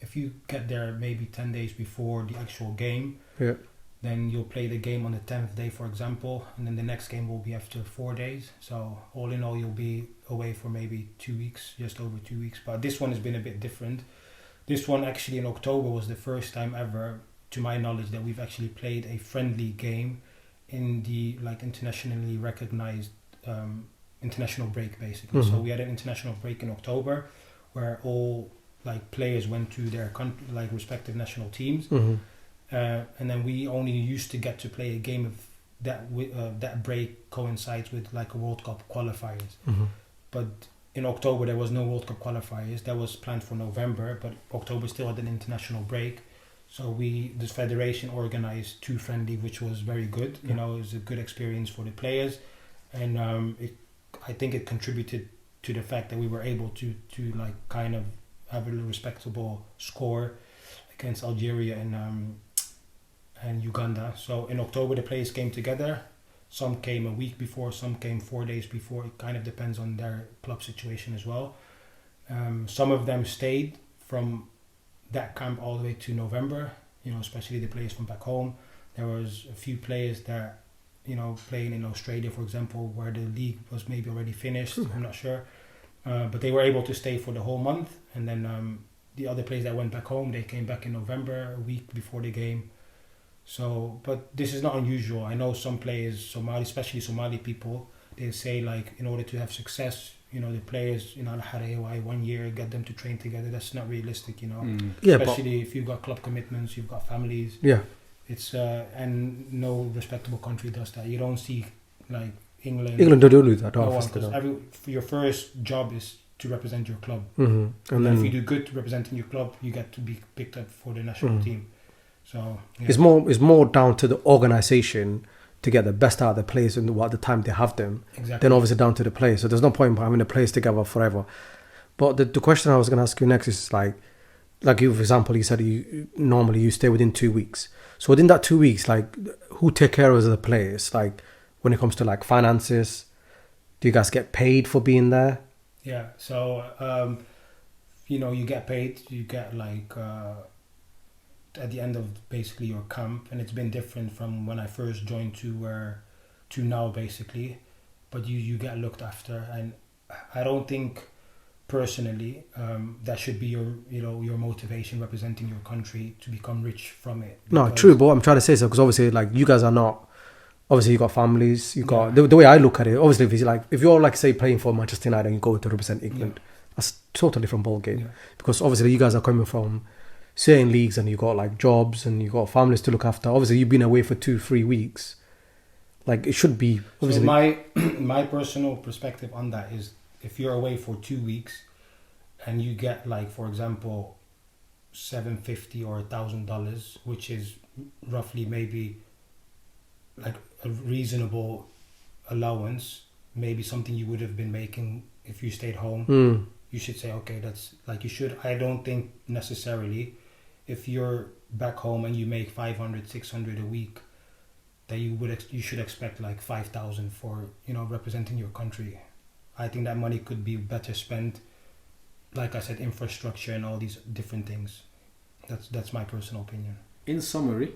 [SPEAKER 3] if you get there maybe 10 days before the actual game,
[SPEAKER 2] yeah,
[SPEAKER 3] then you'll play the game on the 10th day, for example, and then the next game will be after 4 days. So all in all, you'll be away for maybe 2 weeks, just over 2 weeks. But this one has been a bit different. This one actually in October was the first time ever, to my knowledge, that we've actually played a friendly game in the like internationally recognized international break, basically.
[SPEAKER 2] Mm-hmm.
[SPEAKER 3] So we had an international break in October where all like players went to their country, like respective national teams.
[SPEAKER 2] Mm-hmm.
[SPEAKER 3] And then we only used to get to play a game of that break coincides with like a World Cup qualifiers.
[SPEAKER 2] Mm-hmm.
[SPEAKER 3] But in October there was no World Cup qualifiers. That was planned for November, but October still had an international break. So this federation organized 2 friendly, which was very good.
[SPEAKER 2] Yeah.
[SPEAKER 3] It was a good experience for the players, and I think it contributed to the fact that we were able to like kind of have a respectable score against Algeria and Uganda. So in October the players came together. Some came a week before, some came 4 days before. It kind of depends on their club situation as well. Some of them stayed from that camp all the way to November, especially the players from back home. There was a few players that, playing in Australia, for example, where the league was maybe already finished. I'm not sure. But they were able to stay for the whole month. And then the other players that went back home, they came back in November, a week before the game. So, but this is not unusual. I know some players, especially Somali people, they say like in order to have success, the players, Al-Harewa, 1 year, get them to train together. That's not realistic,
[SPEAKER 2] Yeah,
[SPEAKER 3] especially if you've got club commitments, you've got families.
[SPEAKER 2] Yeah.
[SPEAKER 3] It's and no respectable country does that. You don't see like England
[SPEAKER 2] don't do that.
[SPEAKER 3] No one, because your first job is to represent your club.
[SPEAKER 2] Mm-hmm.
[SPEAKER 3] And then if you do good representing your club, you get to be picked up for the national team. So yeah.
[SPEAKER 2] It's more down to the organization to get the best out of the players and at the time they have them.
[SPEAKER 3] Exactly.
[SPEAKER 2] Then obviously down to the players. So there's no point in having the players together forever. But the question I was going to ask you next is like you, for example, you said normally you stay within 2 weeks. So within that 2 weeks, like who take care of the players? Like when it comes to like finances, do you guys get paid for being there?
[SPEAKER 3] Yeah. So, you get paid. You get like at the end of basically your camp, and it's been different from when I first joined to now basically. But you get looked after, and I don't think personally that should be your motivation representing your country to become rich from it.
[SPEAKER 2] No, true, but what I'm trying to say is because obviously like you guys are not. Obviously, you got families. You got the way I look at it. Obviously, if you're like say playing for Manchester United and you go to represent England, that's a totally different ball game. Yeah. Because obviously, you guys are coming from certain leagues and you got like jobs and you got families to look after. Obviously, you've been away for 2-3 weeks. Like it should be. Obviously.
[SPEAKER 3] So my personal perspective on that is, if you're away for 2 weeks and you get like, for example, $750 or $1,000, which is roughly maybe like a reasonable allowance, maybe something you would have been making if you stayed home. You should say, okay, that's like you should. I don't think necessarily if you're back home and you make 500, 600 a week, that you should expect like 5,000 for representing your country. I think that money could be better spent, like I said, infrastructure and all these different things. That's my personal opinion.
[SPEAKER 1] In summary,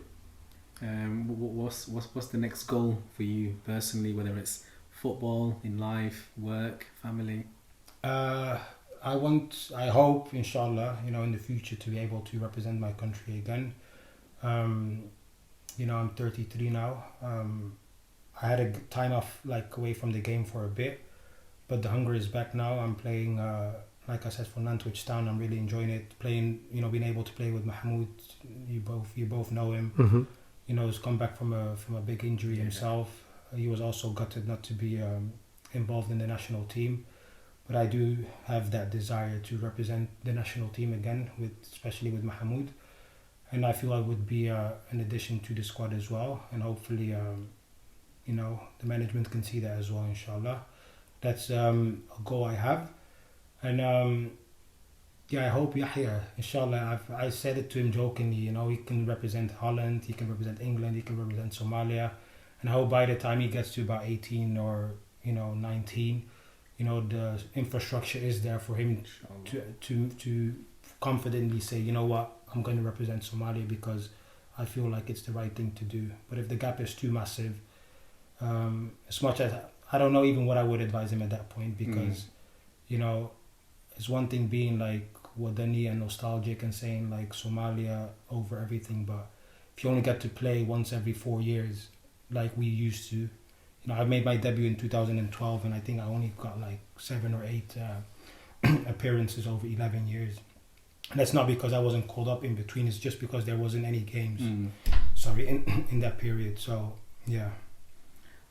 [SPEAKER 1] what's the next goal for you personally, whether it's football, in life, work, family?
[SPEAKER 3] I hope, inshallah, in the future to be able to represent my country again. I'm 33 now. I had a time off, like, away from the game for a bit, but the hunger is back now. I'm playing, like I said, for Nantwich Town. I'm really enjoying it. Playing, being able to play with Mahmoud. You both know him.
[SPEAKER 2] Mm-hmm.
[SPEAKER 3] He's come back from a big injury himself. He was also gutted not to be involved in the national team, but I do have that desire to represent the national team again, especially with Mahmoud, and I feel I would be an addition to the squad as well, and hopefully the management can see that as well, inshallah. That's a goal I have, and I hope Yahya, inshallah. I said it to him jokingly, he can represent Holland, he can represent England, he can represent Somalia, and I hope by the time he gets to about 18 or 19, the infrastructure is there for him to confidently say, you know what, I'm going to represent Somalia because I feel like it's the right thing to do. But if the gap is too massive, as much as I don't know even what I would advise him at that point, because it's one thing being like wadani and nostalgic and saying like Somalia over everything, but if you only get to play once every 4 years like we used to, I made my debut in 2012 and I think I only got like 7 or 8 appearances over 11 years. And that's not because I wasn't called up in between, it's just because there wasn't any games in that period. So yeah,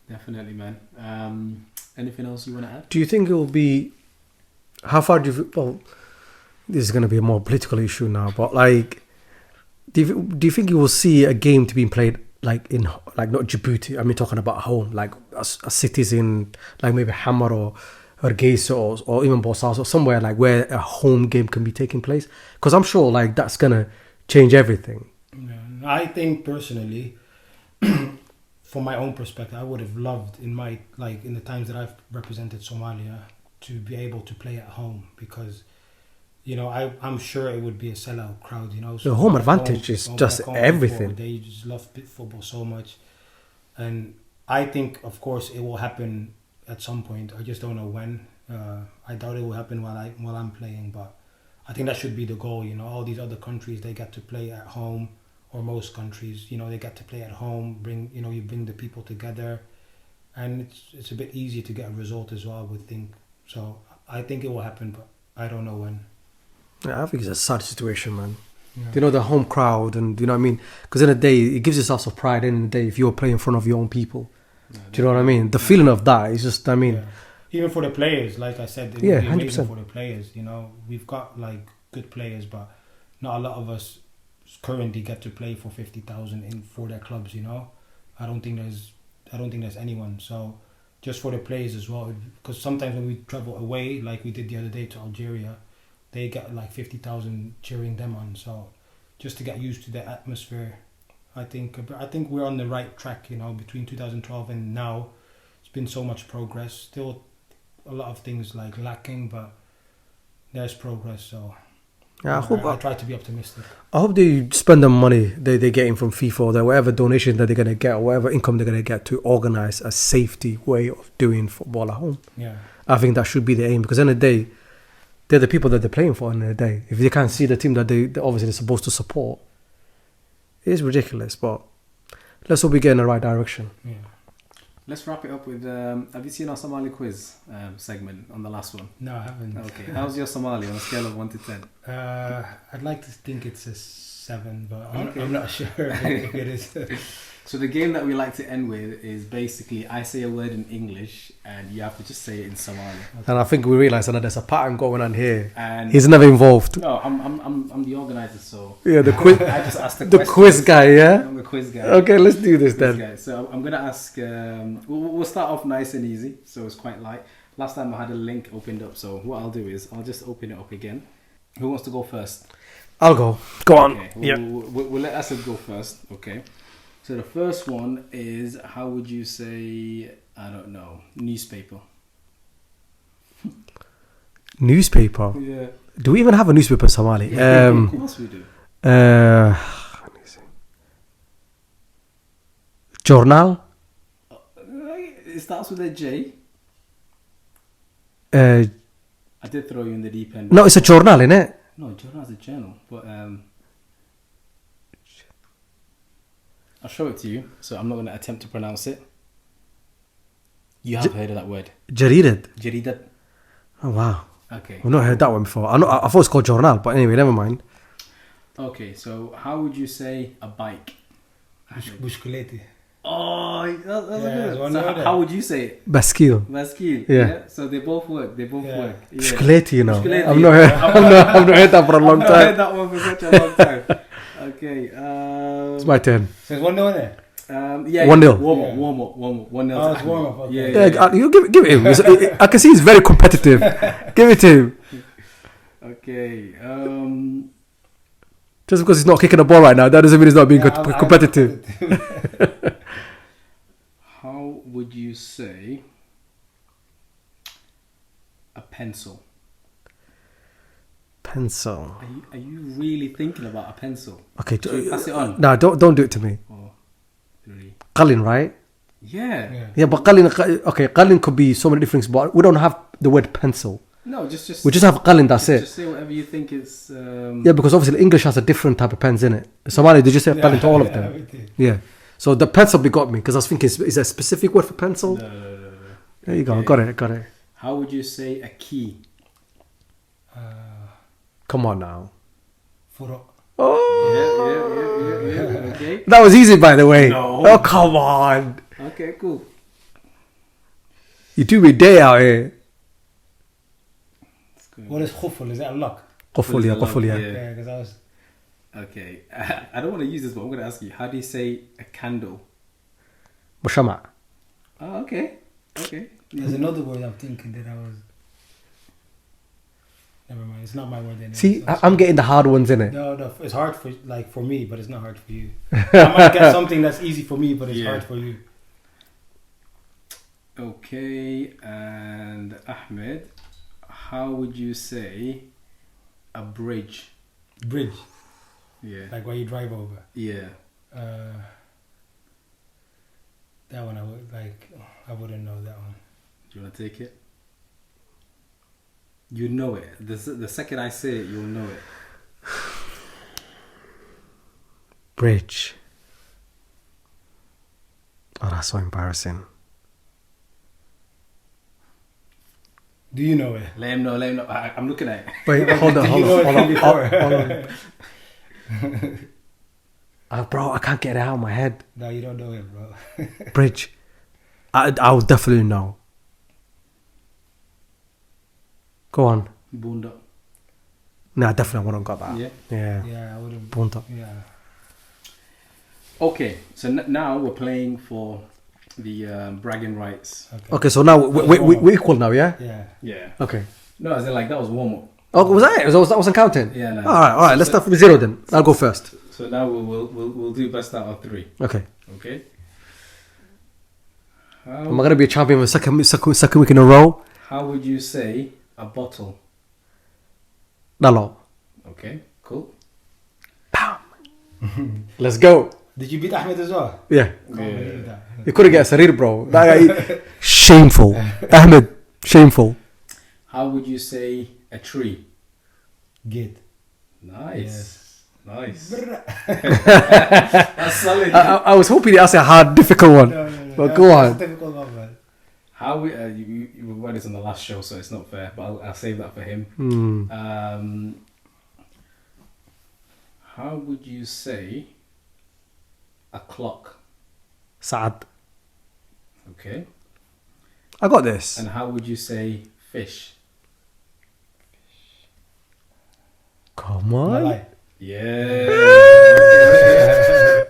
[SPEAKER 1] definitely, man. Anything else you want to add?
[SPEAKER 2] Do you think it will be, how far do you, well, this is going to be a more political issue now, but like, do you think you will see a game to be played like in, like not Djibouti, I mean talking about home, like a cities in like maybe Hamar or Hargeisa or even Bosaso or somewhere like where a home game can be taking place? Because I'm sure like that's going to change everything.
[SPEAKER 3] Yeah, I think personally, from my own perspective, I would have loved in the times that I've represented Somalia to be able to play at home, because I'm sure it would be a sellout crowd.
[SPEAKER 2] The home advantage is just everything.
[SPEAKER 3] They just love football so much, and I think of course it will happen at some point. I just don't know when. I doubt it will happen while I'm playing, but I think that should be the goal. All these other countries, they get to play at home, or most countries, they get to play at home. You bring the people together, and it's a bit easier to get a result as well, I would think. So I think it will happen, but I don't know when.
[SPEAKER 2] Yeah, I think it's a sad situation, man.
[SPEAKER 3] Yeah.
[SPEAKER 2] The home crowd, and you know what I mean? Because in the day, it gives you a sense of pride in the day if you're playing in front of your own people. Yeah, do you know what I mean? The feeling of that is just,
[SPEAKER 3] even for the players, like I said, it would be amazing
[SPEAKER 2] 100%.
[SPEAKER 3] for the players. We've got like good players, but not a lot of us currently get to play for 50,000 for their clubs. I don't think there's anyone. So just for the players as well, because sometimes when we travel away, like we did the other day to Algeria, they get like 50,000 cheering them on. So just to get used to the atmosphere, I think we're on the right track. Between 2012 and now, it's been so much progress. Still a lot of things like lacking, but there's progress. So
[SPEAKER 2] yeah,
[SPEAKER 3] I try to be optimistic.
[SPEAKER 2] I hope they spend the money they're getting from FIFA, or whatever donation that they're going to get, or whatever income they're going to get, to organise a safety way of doing football at home.
[SPEAKER 3] Yeah,
[SPEAKER 2] I think that should be the aim, because in the day, they're the people that they're playing for in the day. If they can't see the team that they obviously they're supposed to support, it is ridiculous. But let's hope we get in the right direction.
[SPEAKER 3] yeah.
[SPEAKER 1] Let's wrap it up with, have you seen our Somali quiz segment on the last one?
[SPEAKER 3] No, I haven't.
[SPEAKER 1] Okay, how's your Somali on a scale of 1 to 10?
[SPEAKER 3] I'd like to think it's a 7, but I'm not sure if it is.
[SPEAKER 1] So the game that we like to end with is basically I say a word in English and you have to just say it in Somali.
[SPEAKER 2] And I think we realise that there's a pattern going on here.
[SPEAKER 1] And
[SPEAKER 2] he's never involved.
[SPEAKER 1] No, I'm the organizer, so
[SPEAKER 2] yeah, the quiz.
[SPEAKER 1] I just asked
[SPEAKER 2] the quiz guy. Yeah,
[SPEAKER 1] I'm the quiz guy.
[SPEAKER 2] Okay, let's do this then.
[SPEAKER 1] Guy. So I'm gonna ask. We'll start off nice and easy, so it's quite light. Last time I had a link opened up, so what I'll do is I'll just open it up again. Who wants to go first?
[SPEAKER 2] I'll go. Go on.
[SPEAKER 1] Okay.
[SPEAKER 2] Yeah.
[SPEAKER 1] We'll let Asad go first. Okay. So the first one is, how would you say, I don't know, newspaper?
[SPEAKER 2] Newspaper?
[SPEAKER 1] Yeah.
[SPEAKER 2] Do we even have a newspaper in Somali?
[SPEAKER 1] Of course we do.
[SPEAKER 2] Let me see. Journal?
[SPEAKER 1] It starts with a J. I did throw you in the deep end.
[SPEAKER 2] No, it's a journal, isn't it?
[SPEAKER 1] No, journal is a journal. But I'll show it to you. So I'm not going to attempt to pronounce it. You have heard of that word.
[SPEAKER 2] Jaridad.
[SPEAKER 1] Jaridat.
[SPEAKER 2] Oh, wow.
[SPEAKER 1] Okay.
[SPEAKER 2] I've not heard that one before. I thought it's called Jornal, but anyway, never mind.
[SPEAKER 1] Okay, so how would you say a bike?
[SPEAKER 3] Bushkuleti.
[SPEAKER 1] Oh, that's
[SPEAKER 3] Yeah,
[SPEAKER 1] good.
[SPEAKER 3] one
[SPEAKER 1] So
[SPEAKER 3] word.
[SPEAKER 1] how would you say it?
[SPEAKER 2] Baskil.
[SPEAKER 1] Maskil.
[SPEAKER 2] Yeah.
[SPEAKER 1] So they both work. They both
[SPEAKER 3] Yeah.
[SPEAKER 1] work. Yeah.
[SPEAKER 2] Bushkuleti, you know.
[SPEAKER 1] Bushkuleti.
[SPEAKER 2] I've not heard that for a long
[SPEAKER 1] I've not heard
[SPEAKER 2] time.
[SPEAKER 1] that one for such a long time. Okay.
[SPEAKER 2] It's my turn.
[SPEAKER 3] So it's 1-0 there.
[SPEAKER 1] Yeah.
[SPEAKER 2] 1-0.
[SPEAKER 1] Warm up.
[SPEAKER 3] Yeah.
[SPEAKER 1] 1-0.
[SPEAKER 3] Oh, it's warm up. Okay.
[SPEAKER 1] Yeah.
[SPEAKER 2] Yeah, you give it him. I can see he's very competitive. Give it to him.
[SPEAKER 1] Okay.
[SPEAKER 2] Just because he's not kicking the ball right now, that doesn't mean he's not being
[SPEAKER 3] Yeah, I'm
[SPEAKER 2] competitive.
[SPEAKER 1] How would you say a pencil?
[SPEAKER 2] Pencil.
[SPEAKER 1] Are you really thinking about a pencil?
[SPEAKER 2] Okay.
[SPEAKER 1] Should we pass it on?
[SPEAKER 2] No, don't do it to me.
[SPEAKER 1] 4, 3.
[SPEAKER 2] Qalin, right?
[SPEAKER 1] Yeah.
[SPEAKER 2] Yeah, but Qalin could be so many different things, but we don't have the word pencil.
[SPEAKER 1] No, just
[SPEAKER 2] We just have Qalin, that's it.
[SPEAKER 1] Just say whatever you think is.
[SPEAKER 2] Yeah, because obviously English has a different type of pens in it. Somali, they just say Qalin to all of them.
[SPEAKER 3] Everything.
[SPEAKER 2] Yeah. So the pencil got me because I was thinking, is there a specific word for pencil?
[SPEAKER 1] No.
[SPEAKER 2] There you go.
[SPEAKER 1] Okay.
[SPEAKER 2] Got it.
[SPEAKER 1] How would you say a key?
[SPEAKER 2] Come on now.
[SPEAKER 3] Furo.
[SPEAKER 2] Oh,
[SPEAKER 1] Yeah. Okay.
[SPEAKER 2] that was easy, by the way.
[SPEAKER 1] No.
[SPEAKER 2] Oh, come on.
[SPEAKER 1] Okay, cool.
[SPEAKER 2] You do me day out here.
[SPEAKER 1] That's good.
[SPEAKER 3] What is khuful? Is that a lock?
[SPEAKER 2] Quful, yeah.
[SPEAKER 1] Yeah.
[SPEAKER 3] Yeah, because I was.
[SPEAKER 1] Okay. I don't want to use this, but I'm going to ask you. How do you say a candle?
[SPEAKER 2] Mushama.
[SPEAKER 1] Oh, okay.
[SPEAKER 3] There's another word I'm thinking that I was. Never mind. It's not my word anymore.
[SPEAKER 2] See,
[SPEAKER 3] So-
[SPEAKER 2] I'm getting the hard ones in it.
[SPEAKER 3] No, it's hard for me, but it's not hard for you. I might get something that's easy for me, but it's
[SPEAKER 1] Yeah.
[SPEAKER 3] hard for you.
[SPEAKER 1] Okay, and Ahmed, how would you say a bridge?
[SPEAKER 3] Bridge,
[SPEAKER 1] Yeah.
[SPEAKER 3] like where you drive over.
[SPEAKER 1] Yeah.
[SPEAKER 3] That one I wouldn't know that one.
[SPEAKER 1] Do you want to take it? You know it. The second I say it, you'll know it.
[SPEAKER 2] Bridge. Oh, that's so embarrassing.
[SPEAKER 3] Do you know it?
[SPEAKER 1] Let him know. I'm looking at it.
[SPEAKER 2] Wait, hold
[SPEAKER 3] Did you know it from before?
[SPEAKER 2] Bro, I can't get it out of my head.
[SPEAKER 3] No, you don't know it, bro.
[SPEAKER 2] Bridge. I'll definitely know. Go on.
[SPEAKER 1] Bunda.
[SPEAKER 2] Nah, definitely wouldn't got that.
[SPEAKER 1] Yeah.
[SPEAKER 2] Yeah.
[SPEAKER 3] Yeah, I wouldn't.
[SPEAKER 2] Bunta.
[SPEAKER 3] Yeah.
[SPEAKER 1] Okay, so now we're playing for the bragging rights.
[SPEAKER 2] Okay, so now we're equal now, yeah?
[SPEAKER 3] Yeah.
[SPEAKER 1] Yeah.
[SPEAKER 2] Okay.
[SPEAKER 1] No, as in that was warm up.
[SPEAKER 2] Oh, was that it? That wasn't counting?
[SPEAKER 1] Yeah. No.
[SPEAKER 2] All right. Let's start from 0 then. I'll go first.
[SPEAKER 1] So now we'll do best out of 3.
[SPEAKER 2] Okay.
[SPEAKER 1] Okay.
[SPEAKER 2] Am I gonna be a champion for second week in a row?
[SPEAKER 1] How would you say a bottle?
[SPEAKER 2] Dalo.
[SPEAKER 1] Okay. Cool.
[SPEAKER 2] Let's go.
[SPEAKER 3] Did you beat Ahmed as well?
[SPEAKER 2] Yeah.
[SPEAKER 3] Can't believe that.
[SPEAKER 2] You couldn't get a Sarir, bro. That guy, shameful. Ahmed, shameful.
[SPEAKER 1] How would you say a tree?
[SPEAKER 3] Git.
[SPEAKER 1] Nice.
[SPEAKER 3] Yes.
[SPEAKER 1] Nice.
[SPEAKER 3] No,
[SPEAKER 1] That's solid.
[SPEAKER 2] I was hoping to ask a hard, difficult one.
[SPEAKER 3] no.
[SPEAKER 2] But go
[SPEAKER 3] That's
[SPEAKER 2] on.
[SPEAKER 3] a difficult one, man.
[SPEAKER 1] How we you were this on the last show, so it's not fair. But I'll save that for him. How would you say a clock?
[SPEAKER 2] Saad.
[SPEAKER 1] Okay.
[SPEAKER 2] I got this.
[SPEAKER 1] And how would you say fish?
[SPEAKER 2] Come on.
[SPEAKER 3] Malay.
[SPEAKER 1] Yeah.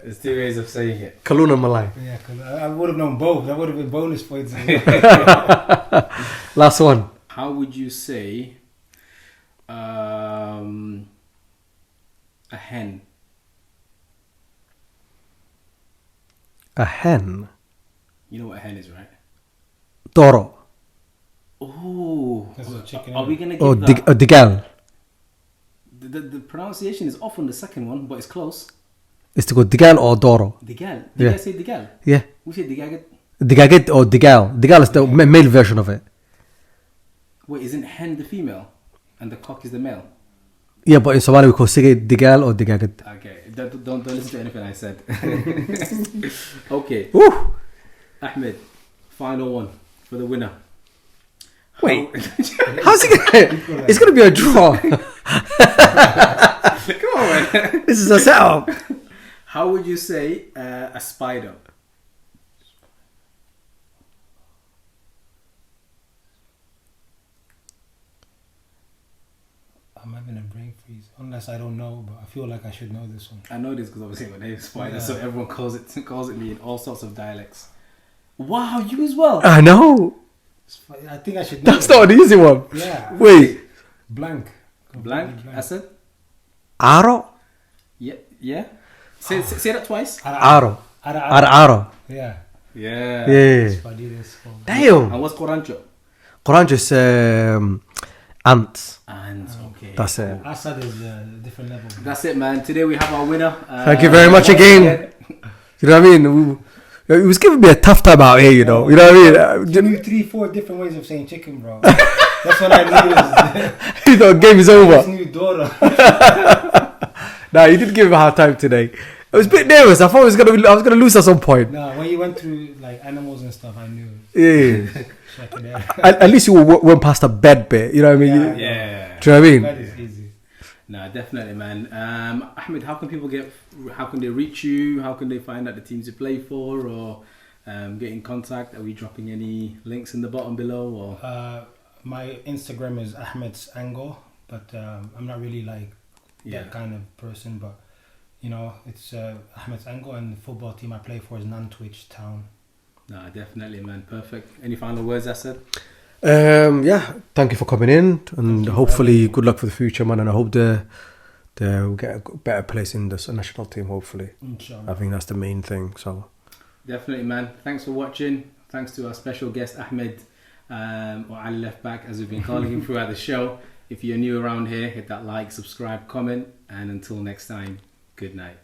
[SPEAKER 1] There's 2 ways of saying it.
[SPEAKER 2] Kaluna Malay.
[SPEAKER 3] Yeah, because I would have known both. That would have been bonus points.
[SPEAKER 2] Last one.
[SPEAKER 1] How would you say a hen?
[SPEAKER 2] A hen.
[SPEAKER 1] You know what a hen is, right?
[SPEAKER 2] Toro.
[SPEAKER 1] Oh,
[SPEAKER 3] That's a chicken,
[SPEAKER 1] are we gonna give
[SPEAKER 2] Or
[SPEAKER 1] that?
[SPEAKER 2] digal.
[SPEAKER 1] The pronunciation is off on the second one, but it's close.
[SPEAKER 2] Is to go digal or Doro?
[SPEAKER 1] Digal. Did
[SPEAKER 2] Yeah.
[SPEAKER 1] I say digal?
[SPEAKER 2] Yeah.
[SPEAKER 1] We say digaget.
[SPEAKER 2] Digaget or digal. Digal is the male version of it.
[SPEAKER 1] Wait, isn't hen the female and the cock is the male?
[SPEAKER 2] Yeah, but in Somali we call sige digal or digaget.
[SPEAKER 1] Okay, Don't listen to anything I said. Okay.
[SPEAKER 2] Woo!
[SPEAKER 1] Ahmed, final one for the winner.
[SPEAKER 2] Wait, how's it gonna? It's gonna be a draw.
[SPEAKER 1] Come on, man.
[SPEAKER 2] This is a setup.
[SPEAKER 1] How would you say a spider?
[SPEAKER 3] I'm having a brain freeze. Unless I don't know, but I feel like I should know this one.
[SPEAKER 1] I know this because obviously my name is Spider,
[SPEAKER 3] Yeah.
[SPEAKER 1] so everyone calls it me in all sorts of dialects. Wow, you as well.
[SPEAKER 2] I know.
[SPEAKER 3] I think I should know.
[SPEAKER 2] That's not an easy one.
[SPEAKER 3] Yeah.
[SPEAKER 2] Wait,
[SPEAKER 3] Blank.
[SPEAKER 1] Blank.
[SPEAKER 3] Completely
[SPEAKER 1] Asad.
[SPEAKER 2] Aro,
[SPEAKER 1] Yeah. Say that twice.
[SPEAKER 2] Aro,
[SPEAKER 3] Ara.
[SPEAKER 2] Aro.
[SPEAKER 3] Yeah.
[SPEAKER 1] Yeah.
[SPEAKER 2] Yeah.
[SPEAKER 3] Spadidas.
[SPEAKER 2] Damn.
[SPEAKER 1] And what's Corancho?
[SPEAKER 2] Quran just ants.
[SPEAKER 1] And okay.
[SPEAKER 2] That's it.
[SPEAKER 3] Assad is a different level.
[SPEAKER 1] That's it, man. Today we have our winner.
[SPEAKER 2] Thank you very much
[SPEAKER 1] once
[SPEAKER 2] again. You know what I mean? It was giving me a tough time out here, you know. You know what I mean?
[SPEAKER 3] 2, 3, 4 different ways of saying chicken, bro. That's what I knew.
[SPEAKER 2] You know, game is over.
[SPEAKER 3] His new daughter.
[SPEAKER 2] Nah, you did give him a hard time today. I was a bit nervous. I thought I was gonna lose at some point.
[SPEAKER 3] Nah, when you went through like animals and stuff, I knew.
[SPEAKER 2] Yeah.
[SPEAKER 3] Check it out.
[SPEAKER 2] At least you went past the bed bit. You know what I mean?
[SPEAKER 1] Yeah.
[SPEAKER 2] Do you know what I mean?
[SPEAKER 3] That is easy.
[SPEAKER 1] No, definitely, man. Ahmed, how can they reach you? How can they find out the teams you play for, or get in contact? Are we dropping any links in the bottom below? Or
[SPEAKER 3] My Instagram is Ahmed's Angle, but I'm not really like that kind of person. But you know, it's Ahmed's Angle, and the football team I play for is Nantwich Town.
[SPEAKER 1] No, definitely, man. Perfect. Any final words, Asad?
[SPEAKER 2] Yeah, thank you for coming in, and hopefully good luck for the future, man. And I hope they'll get a better place in the national team. Hopefully,
[SPEAKER 3] Inshallah.
[SPEAKER 2] I think that's the main thing. So
[SPEAKER 1] Definitely, man. Thanks for watching. Thanks to our special guest Ahmed, or Ali Left Back, as we've been calling him throughout the show. If you're new around here, hit that like, subscribe, comment, and until next time, good night.